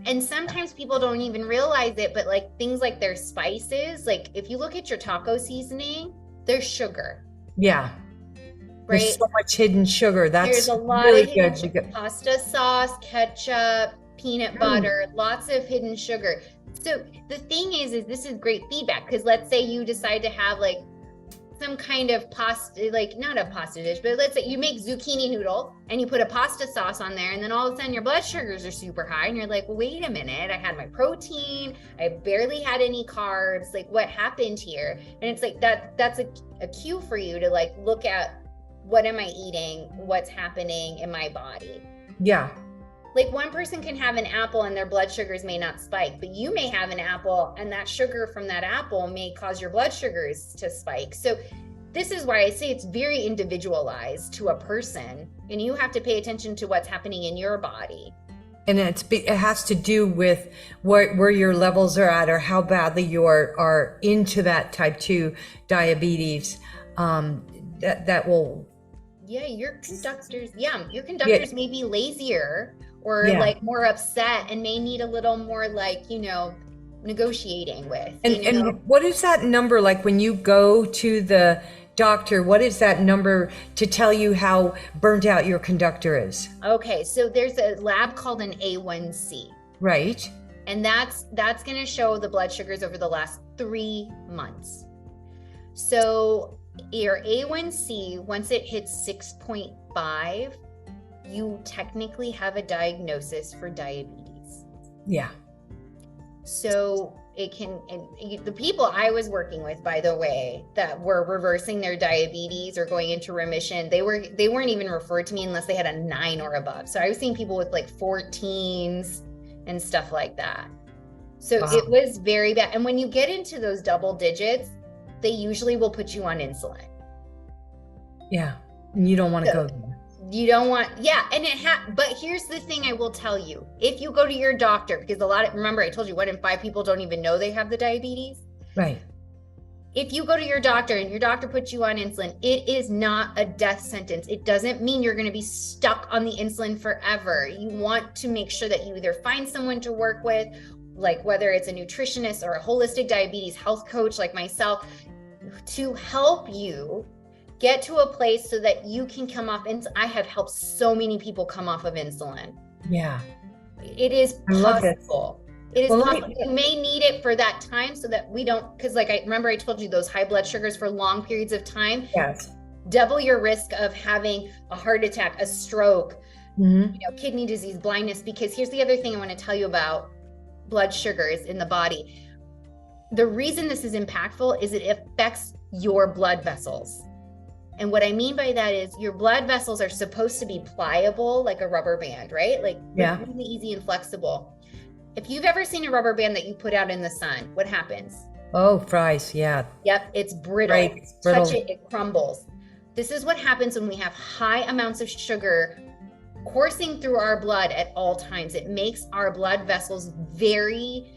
And sometimes people don't even realize it, but like things like their spices, like if you look at your taco seasoning, there's sugar. Yeah. Right? There's so much hidden sugar. There's a lot really of hidden good. Pasta sauce, ketchup, peanut butter, lots of hidden sugar. So the thing is this is great feedback, because let's say you decide to have like some kind of pasta, like not a pasta dish, but let's say you make zucchini noodle and you put a pasta sauce on there, and then all of a sudden your blood sugars are super high, and you're like, well, wait a minute, I had my protein, I barely had any carbs, like what happened here? And it's like that's a cue for you to like look at, what am I eating? What's happening in my body? Yeah. Like one person can have an apple and their blood sugars may not spike, but you may have an apple and that sugar from that apple may cause your blood sugars to spike. So this is why I say it's very individualized to a person, and you have to pay attention to what's happening in your body. And it has to do with where your levels are at, or how badly you are into that type 2 diabetes. That will. Yeah, your conductors may be lazier or like more upset and may need a little more like, negotiating with. And what is that number like when you go to the doctor? What is that number to tell you how burnt out your conductor is? Okay, so there's a lab called an A1C. Right. And that's going to show the blood sugars over the last 3 months. So your A1C, once it hits 6.5, you technically have a diagnosis for diabetes. Yeah. So it can, and the people I was working with, by the way, that were reversing their diabetes or going into remission, they weren't even referred to me unless they had a 9 or above. So I was seeing people with like 14s and stuff like that. So wow. It was very bad. And when you get into those double digits, they usually will put you on insulin. Yeah. And you don't want to go there. You don't want, yeah. And but here's the thing I will tell you. If you go to your doctor, because remember I told you 1 in 5 people don't even know they have the diabetes. Right. If you go to your doctor and your doctor puts you on insulin, it is not a death sentence. It doesn't mean you're going to be stuck on the insulin forever. You want to make sure that you either find someone to work with, like whether it's a nutritionist or a holistic diabetes health coach like myself, to help you get to a place so that you can come off insulin. I have helped so many people come off of insulin. Yeah. It is possible. It is possible. You may need it for that time so that we don't, because like I told you those high blood sugars for long periods of time. Yes. Double your risk of having a heart attack, a stroke, kidney disease, blindness. Because here's the other thing I want to tell you about blood sugars in the body. The reason this is impactful is it affects your blood vessels. And what I mean by that is your blood vessels are supposed to be pliable like a rubber band, right? Like really easy and flexible. If you've ever seen a rubber band that you put out in the sun, what happens? Oh, fries, yeah. Yep, it's brittle. Right. It's brittle. Touch it, it crumbles. This is what happens when we have high amounts of sugar coursing through our blood at all times. It makes our blood vessels very,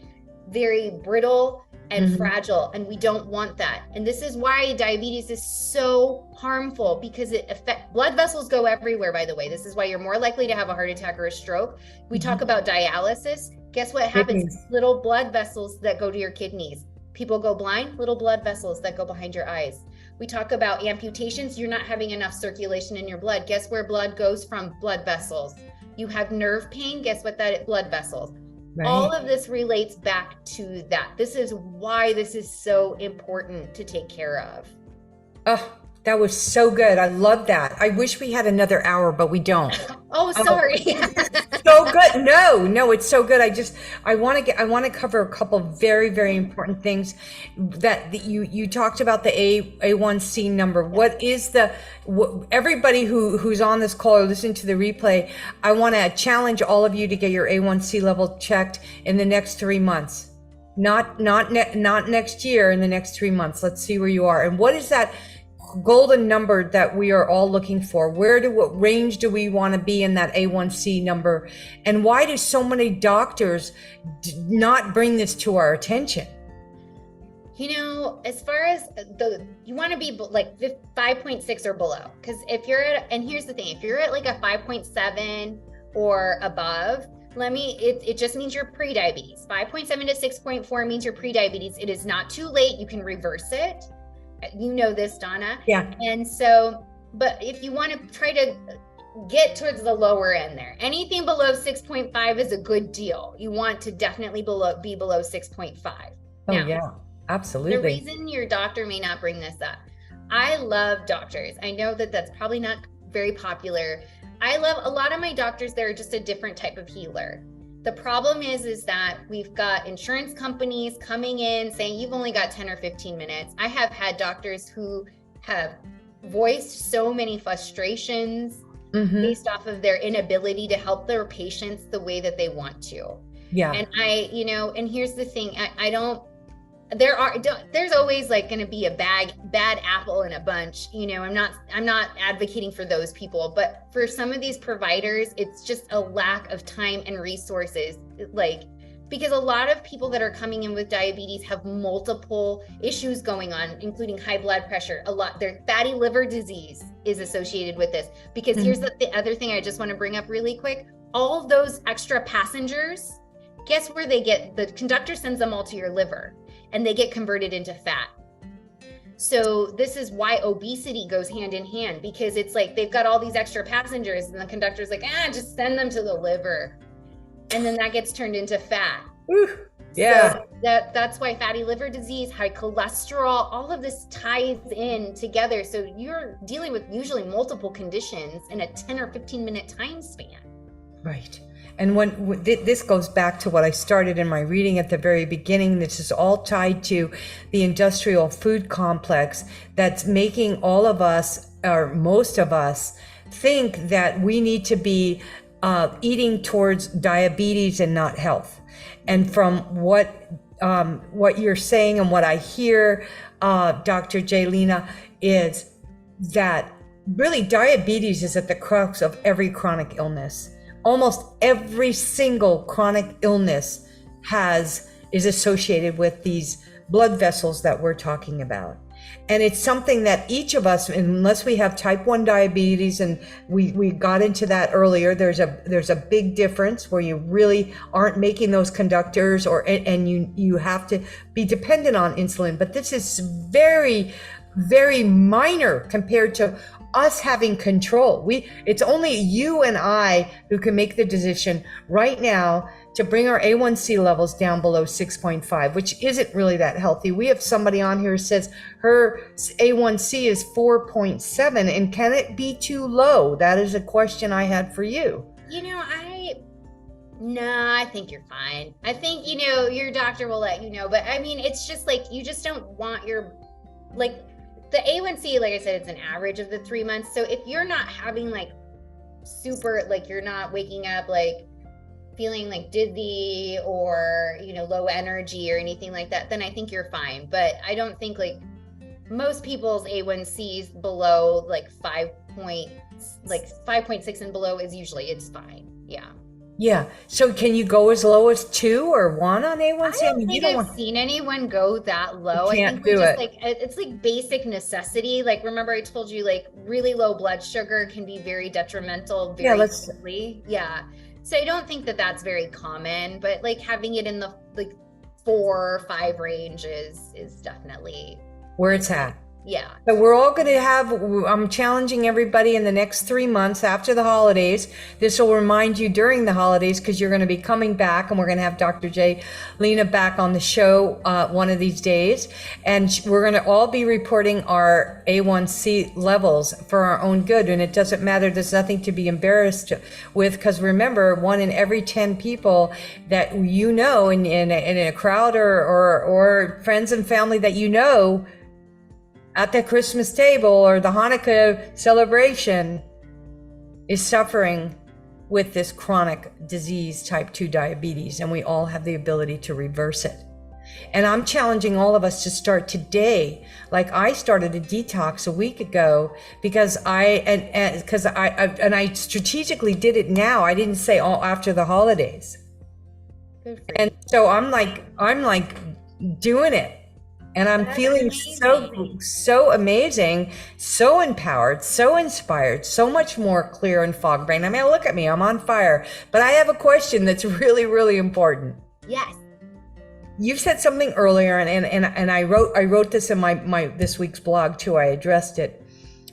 very brittle and fragile, and we don't want that. And this is why diabetes is so harmful, because blood vessels go everywhere, by the way. This is why you're more likely to have a heart attack or a stroke. We talk about dialysis. Guess what happens? Little blood vessels that go to your kidneys. People go blind, little blood vessels that go behind your eyes. We talk about amputations. You're not having enough circulation in your blood. Guess where blood goes from? Blood vessels. You have nerve pain. Guess what that is? Blood vessels. Right. All of this relates back to that. This is why this is so important to take care of. Oh, that was so good. I love that. I wish we had another hour, but we don't. Oh, sorry. So good. No, it's so good. I want to cover a couple of very, very important things that you talked about, the A1C number. What is everybody who's on this call or listening to the replay, I want to challenge all of you to get your A1C level checked in the next 3 months. Not next year, in the next 3 months. Let's see where you are. And what is that golden number that we are all looking for? What range do we want to be in that A1C number? And why do so many doctors not bring this to our attention? As far as you want to be like 5.6 or below, because and here's the thing, if you're at like a 5.7 or above, it just means you're pre-diabetes. 5.7 to 6.4 means you're pre-diabetes. It is not too late. You can reverse it. You know this, Donna. Yeah. And so, but if you want to try to get towards the lower end there, anything below 6.5 is a good deal. You want to definitely be below 6.5. Oh, now, yeah, absolutely. The reason your doctor may not bring this up, I love doctors. I know that that's probably not very popular. I love a lot of my doctors. They're just a different type of healer. The problem is that we've got insurance companies coming in saying you've only got 10 or 15 minutes. I have had doctors who have voiced so many frustrations based off of their inability to help their patients the way that they want to. Yeah. And and here's the thing, there's always like going to be a bad apple in a bunch. I'm not advocating for those people, but for some of these providers, it's just a lack of time and resources. Like, because a lot of people that are coming in with diabetes have multiple issues going on, including high blood pressure. Their fatty liver disease is associated with this. Because here's the other thing I just want to bring up really quick. All of those extra passengers, guess where the conductor sends them all to your liver, and they get converted into fat. So this is why obesity goes hand in hand, because it's like they've got all these extra passengers and the conductor's like, just send them to the liver. And then that gets turned into fat. Ooh, yeah. So that's why fatty liver disease, high cholesterol, all of this ties in together. So you're dealing with usually multiple conditions in a 10 or 15 minute time span. Right. And when this goes back to what I started in my reading at the very beginning, this is all tied to the industrial food complex that's making all of us, or most of us, think that we need to be eating towards diabetes and not health. And from what you're saying and what I hear, Dr. Jelina, is that really diabetes is at the crux of every chronic illness. Almost every single chronic illness is associated with these blood vessels that we're talking about. And it's something that each of us, unless we have type 1 diabetes, and we got into that earlier, there's a big difference where you really aren't making those conductors, and you have to be dependent on insulin. But this is very, very minor compared to us having control. It's only you and I who can make the decision right now to bring our A1C levels down below 6.5, which isn't really that healthy. We have somebody on here who says her A1C is 4.7, and can it be too low? That is a question I had for you. I think you're fine. I think, your doctor will let you know, but I mean, it's just like, you just don't want the A1C, like I said, it's an average of the 3 months. So if you're not having you're not waking up feeling dizzy or low energy or anything like that, then I think you're fine. But I don't think most people's A1Cs below 5.6 and below is usually, it's fine. Yeah. So can you go as low as 2 or 1 on A1C? I don't think I've seen anyone go that low. You can't I think do it. It's basic necessity. Remember I told you really low blood sugar can be very detrimental very quickly. Yeah. So I don't think that that's very common, but having it in the 4 or 5 range is definitely where it's at. Yeah. So we're all going to I'm challenging everybody in the next 3 months after the holidays. This will remind you during the holidays, because you're going to be coming back, and we're going to have Dr. Jelina back on the show one of these days. And we're going to all be reporting our A1C levels for our own good. And it doesn't matter. There's nothing to be embarrassed with, because remember, 1 in every 10 people that in a crowd or friends and family that at the Christmas table or the Hanukkah celebration is suffering with this chronic disease, type 2 diabetes, and we all have the ability to reverse it. And I'm challenging all of us to start today. I started a detox a week ago because I strategically did it now. I didn't say all after the holidays. Good for and so I'm doing it. And I'm feeling so amazing, so empowered, so inspired, so much more clear and fog brain. I mean, look at me, I'm on fire. But I have a question that's really, really important. Yes. You've said something earlier, and I wrote this in my this week's blog too. I addressed it.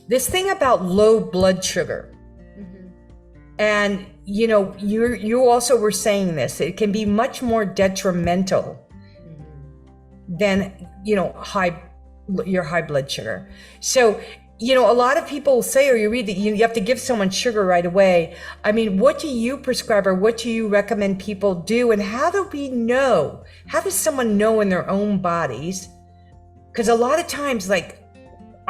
This thing about low blood sugar. Mm-hmm. And you also were saying this. It can be much more detrimental than your high blood sugar. So a lot of people say, or you read that you have to give someone sugar right away. I mean, what do you prescribe, or what do you recommend people do? And how do we know? How does someone know in their own bodies? Because a lot of times, I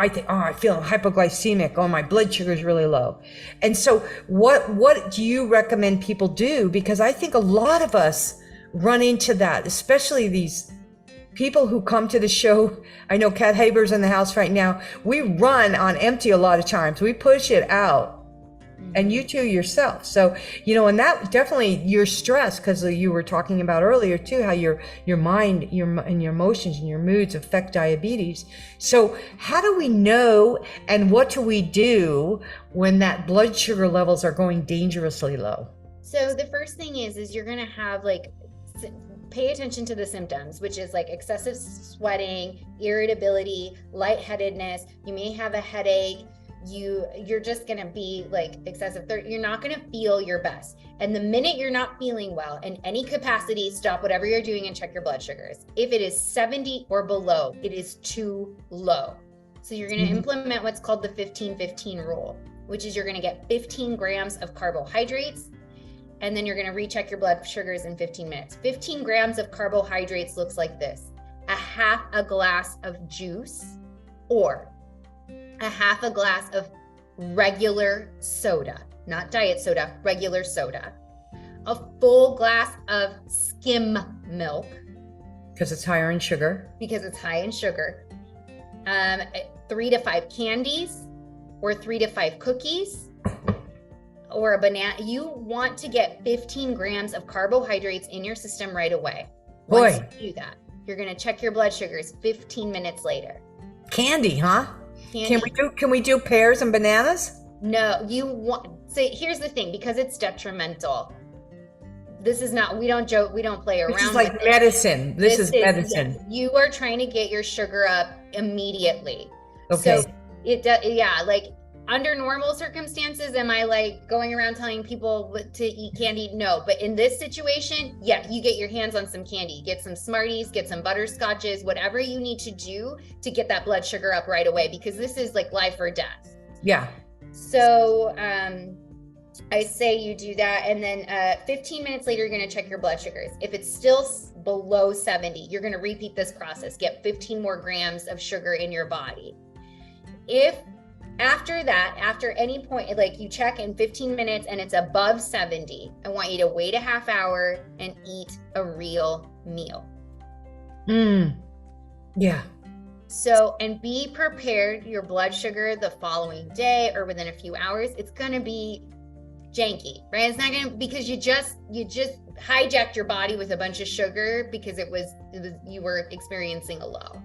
think, I feel hypoglycemic. Oh, my blood sugar is really low. And so what do you recommend people do? Because I think a lot of us run into that, especially these people who come to the show, I know Kat Haber's in the house right now, we run on empty a lot of times. We push it out. And you too yourself. So, and that definitely your stress, because you were talking about earlier too, how your mind, and your emotions and your moods affect diabetes. So how do we know, and what do we do when that blood sugar levels are going dangerously low? So the first thing is you're going to have pay attention to the symptoms, which is like excessive sweating, irritability, lightheadedness. You may have a headache. You're just going to be like excessive thirst. You're not going to feel your best. And the minute you're not feeling well in any capacity, stop whatever you're doing and check your blood sugars. If it is 70 or below, it is too low. So you're going to implement what's called the 15-15 rule, which is you're going to get 15 grams of carbohydrates, and then you're going to recheck your blood sugars in 15 minutes. 15 grams of carbohydrates looks like this: a half a glass of juice, or a half a glass of regular soda, not diet soda, regular soda, a full glass of skim milk. Because it's higher in sugar. 3 to 5 candies, or 3 to 5 cookies, or a banana. You want to get 15 grams of carbohydrates in your system right away. Once you do that, you're going to check your blood sugars 15 minutes later. Candy, huh? Candy. Can we do pears and bananas? No, here's the thing, because it's detrimental. This is not, we don't joke, we don't play around. This is like medicine. This is medicine. Yes, you are trying to get your sugar up immediately. Okay. So under normal circumstances, am I going around telling people to eat candy? No, but in this situation, you get your hands on some candy, get some Smarties, get some butterscotches, whatever you need to do to get that blood sugar up right away, because this is like life or death. Yeah. So, I say you do that, and then 15 minutes later, you're going to check your blood sugars. If it's still below 70, you're going to repeat this process, get 15 more grams of sugar in your body. If after that, after any point, you check in 15 minutes and it's above 70, I want you to wait a half hour and eat a real meal. Yeah. So, and be prepared, your blood sugar the following day or within a few hours, it's going to be janky, right? It's not going to, because you just hijacked your body with a bunch of sugar because you were experiencing a low.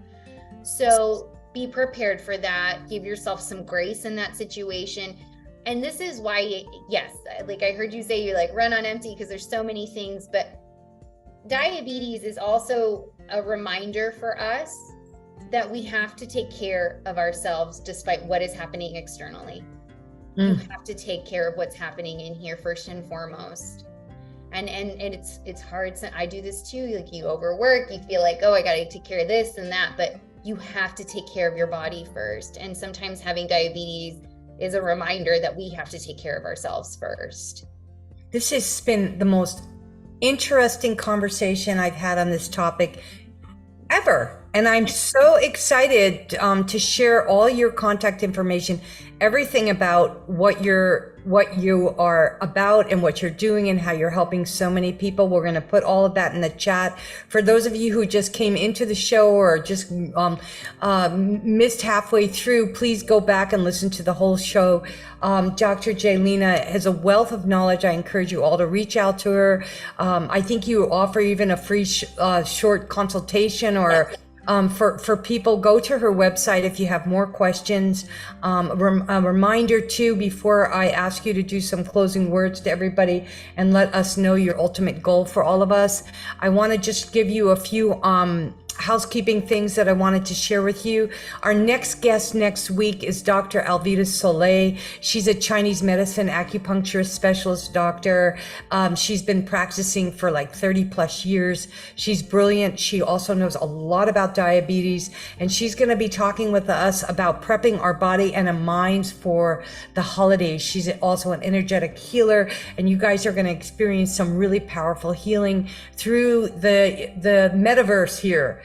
So be prepared for that. Give yourself some grace in that situation. And this is why, yes, I heard you say you run on empty because there's so many things, but diabetes is also a reminder for us that we have to take care of ourselves despite what is happening externally. You have to take care of what's happening in here first and foremost. And it's hard. I do this too. You overwork, you feel like, oh, I got to take care of this and that, but you have to take care of your body first. And sometimes having diabetes is a reminder that we have to take care of ourselves first. This has been the most interesting conversation I've had on this topic ever. And I'm so excited to share all your contact information, everything about what you are about and what you're doing and how you're helping so many people. We're going to put all of that in the chat. For those of you who just came into the show or just missed halfway through, please go back and listen to the whole show. Dr. Jelina has a wealth of knowledge. I encourage you all to reach out to her. I think you offer even a free short consultation or for people. Go to her website if you have more questions. A reminder too, before I ask you to do some closing words to everybody and let us know your ultimate goal for all of us, I want to just give you a few housekeeping things that I wanted to share with you. Our next guest next week is Dr. Alvita Soleil. She's a Chinese medicine acupuncturist specialist doctor. She's been practicing for 30 plus years. She's brilliant. She also knows a lot about diabetes, and she's going to be talking with us about prepping our body and our minds for the holidays. She's also an energetic healer, and you guys are going to experience some really powerful healing through the metaverse here.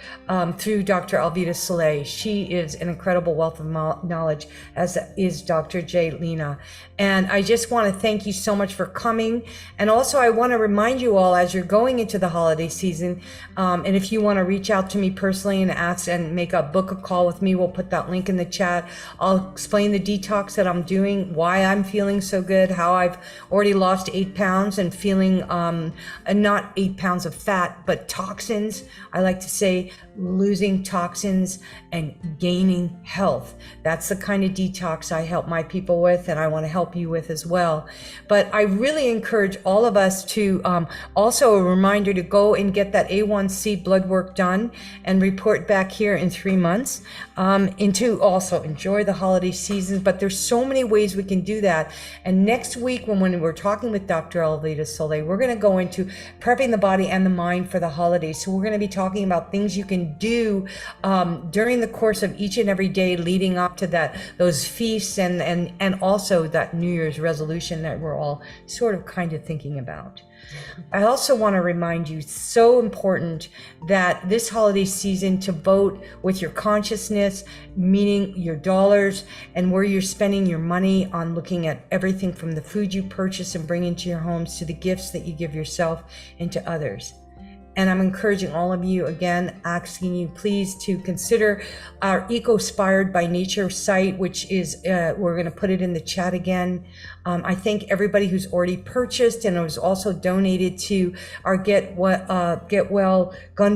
through Dr. Alvita Soleil. She is an incredible wealth of knowledge, as is Dr. Jelina. And I just want to thank you so much for coming. And also, I want to remind you all, as you're going into the holiday season, and if you want to reach out to me personally and ask and book a call with me, we'll put that link in the chat. I'll explain the detox that I'm doing, why I'm feeling so good, how I've already lost 8 pounds and feeling, not 8 pounds of fat, but toxins. I like to say losing toxins and gaining health. That's the kind of detox I help my people with, and I want to help you with as well. But I really encourage all of us to, also a reminder to go and get that A1C blood work done and report back here in 3 months, and to also enjoy the holiday seasons. But there's so many ways we can do that. And next week, when we're talking with Dr. Alvita Soleil, we're going to go into prepping the body and the mind for the holidays. So we're going to be talking about things you can do during the course of each and every day leading up to those feasts, and also that New Year's resolution that we're all sort of kind of thinking about. I also want to remind you, so important that this holiday season to vote with your consciousness, meaning your dollars, and where you're spending your money on looking at everything from the food you purchase and bring into your homes to the gifts that you give yourself and to others. And I'm encouraging all of you, again, asking you please to consider our Eco-Spired by Nature site, which is, we're going to put it in the chat again. I thank everybody who's already purchased and was also donated to our Get Well Tell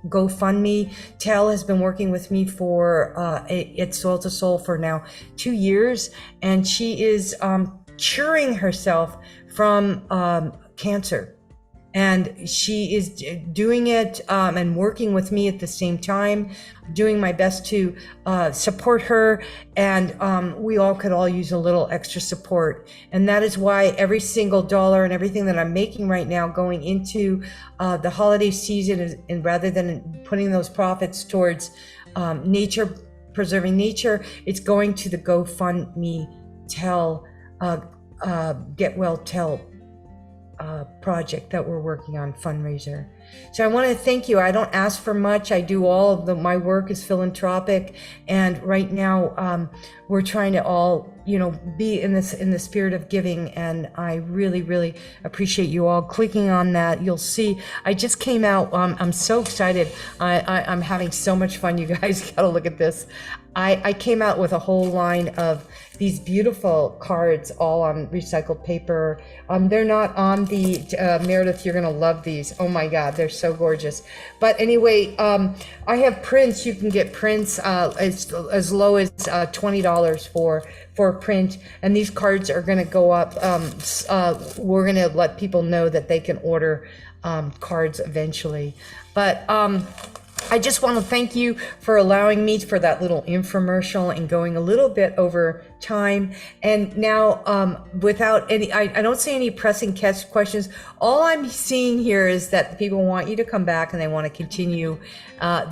GoFundMe. Tell has been working with me for it's Soul to Soul for now 2 years, and she is curing herself from cancer. And she is doing it and working with me at the same time, doing my best to support her. And we all could all use a little extra support. And that is why every single dollar and everything that I'm making right now going into the holiday season is, and rather than putting those profits towards preserving nature, it's going to the GoFundMe Tell, Get Well Tell project that we're working on, fundraiser. So I want to thank you. I don't ask for much. I do all of my work is philanthropic, and right now we're trying to all, be in the spirit of giving. And I really, really appreciate you all clicking on that. You'll see I just came out. I'm so excited. I'm having so much fun. You guys got to look at this. I came out with a whole line of these beautiful cards, all on recycled paper. They're not on the, Meredith, you're gonna love these. Oh my God, they're so gorgeous. But anyway, I have prints. You can get prints as low as $20 for print. And these cards are gonna go up. We're gonna let people know that they can order cards eventually. But I just want to thank you for allowing me for that little infomercial and going a little bit over time. And now, without any, I don't see any pressing questions. All I'm seeing here is that people want you to come back and they want to continue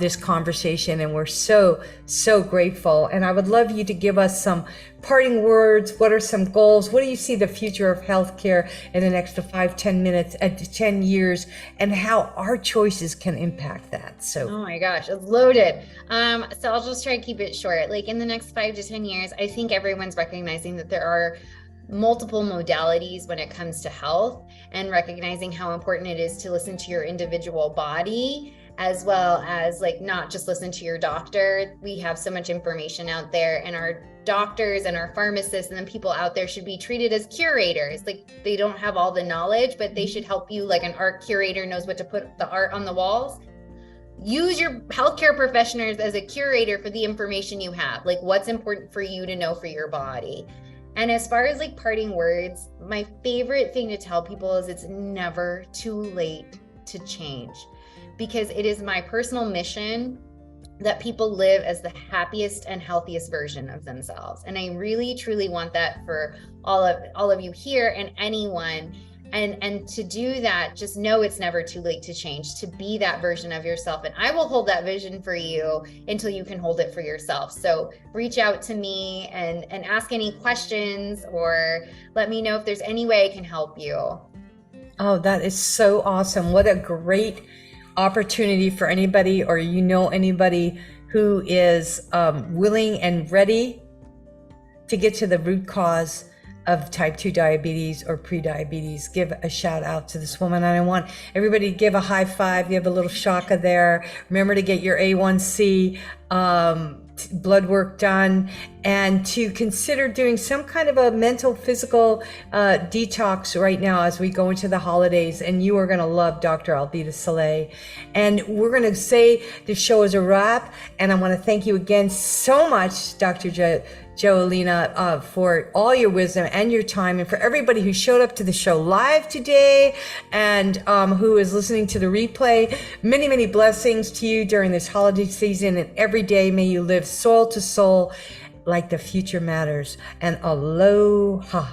this conversation. And we're so, so grateful. And I would love you to give us some parting words. What are some goals? What do you see the future of healthcare in the next 5, 10 minutes, 10 years, and how our choices can impact that? So, oh my gosh, it's loaded. So I'll just try to keep it short. Like in the next 5 to 10 years, I think everyone's recognizing that there are multiple modalities when it comes to health, and recognizing how important it is to listen to your individual body, as well as like not just listen to your doctor. We have so much information out there, and our doctors and our pharmacists and the people out there should be treated as curators. Like they don't have all the knowledge, but they should help you like an art curator knows what to put the art on the walls. Use your healthcare professionals as a curator for the information you have, like what's important for you to know for your body. And as far as like parting words, my favorite thing to tell people is it's never too late to change, because it is my personal mission that people live as the happiest and healthiest version of themselves. And I really, truly want that for all of you here and anyone. And to do that, just know it's never too late to change, to be that version of yourself. And I will hold that vision for you until you can hold it for yourself. So reach out to me and ask any questions, or let me know if there's any way I can help you. Oh, that is so awesome. What a great opportunity for anybody, or you know anybody who is willing and ready to get to the root cause of type 2 diabetes or prediabetes, give a shout out to this woman. And I want everybody to give a high five. You have a little shaka there. Remember to get your A1C blood work done, and to consider doing some kind of a mental, physical detox right now as we go into the holidays. And you are going to love Dr. Alvita Soleil. And we're going to say the show is a wrap. And I want to thank you again so much, Dr. Jelina, for all your wisdom and your time, and for everybody who showed up to the show live today and who is listening to the replay. Many, many blessings to you during this holiday season, and every day may you live soul to soul like the future matters. And aloha.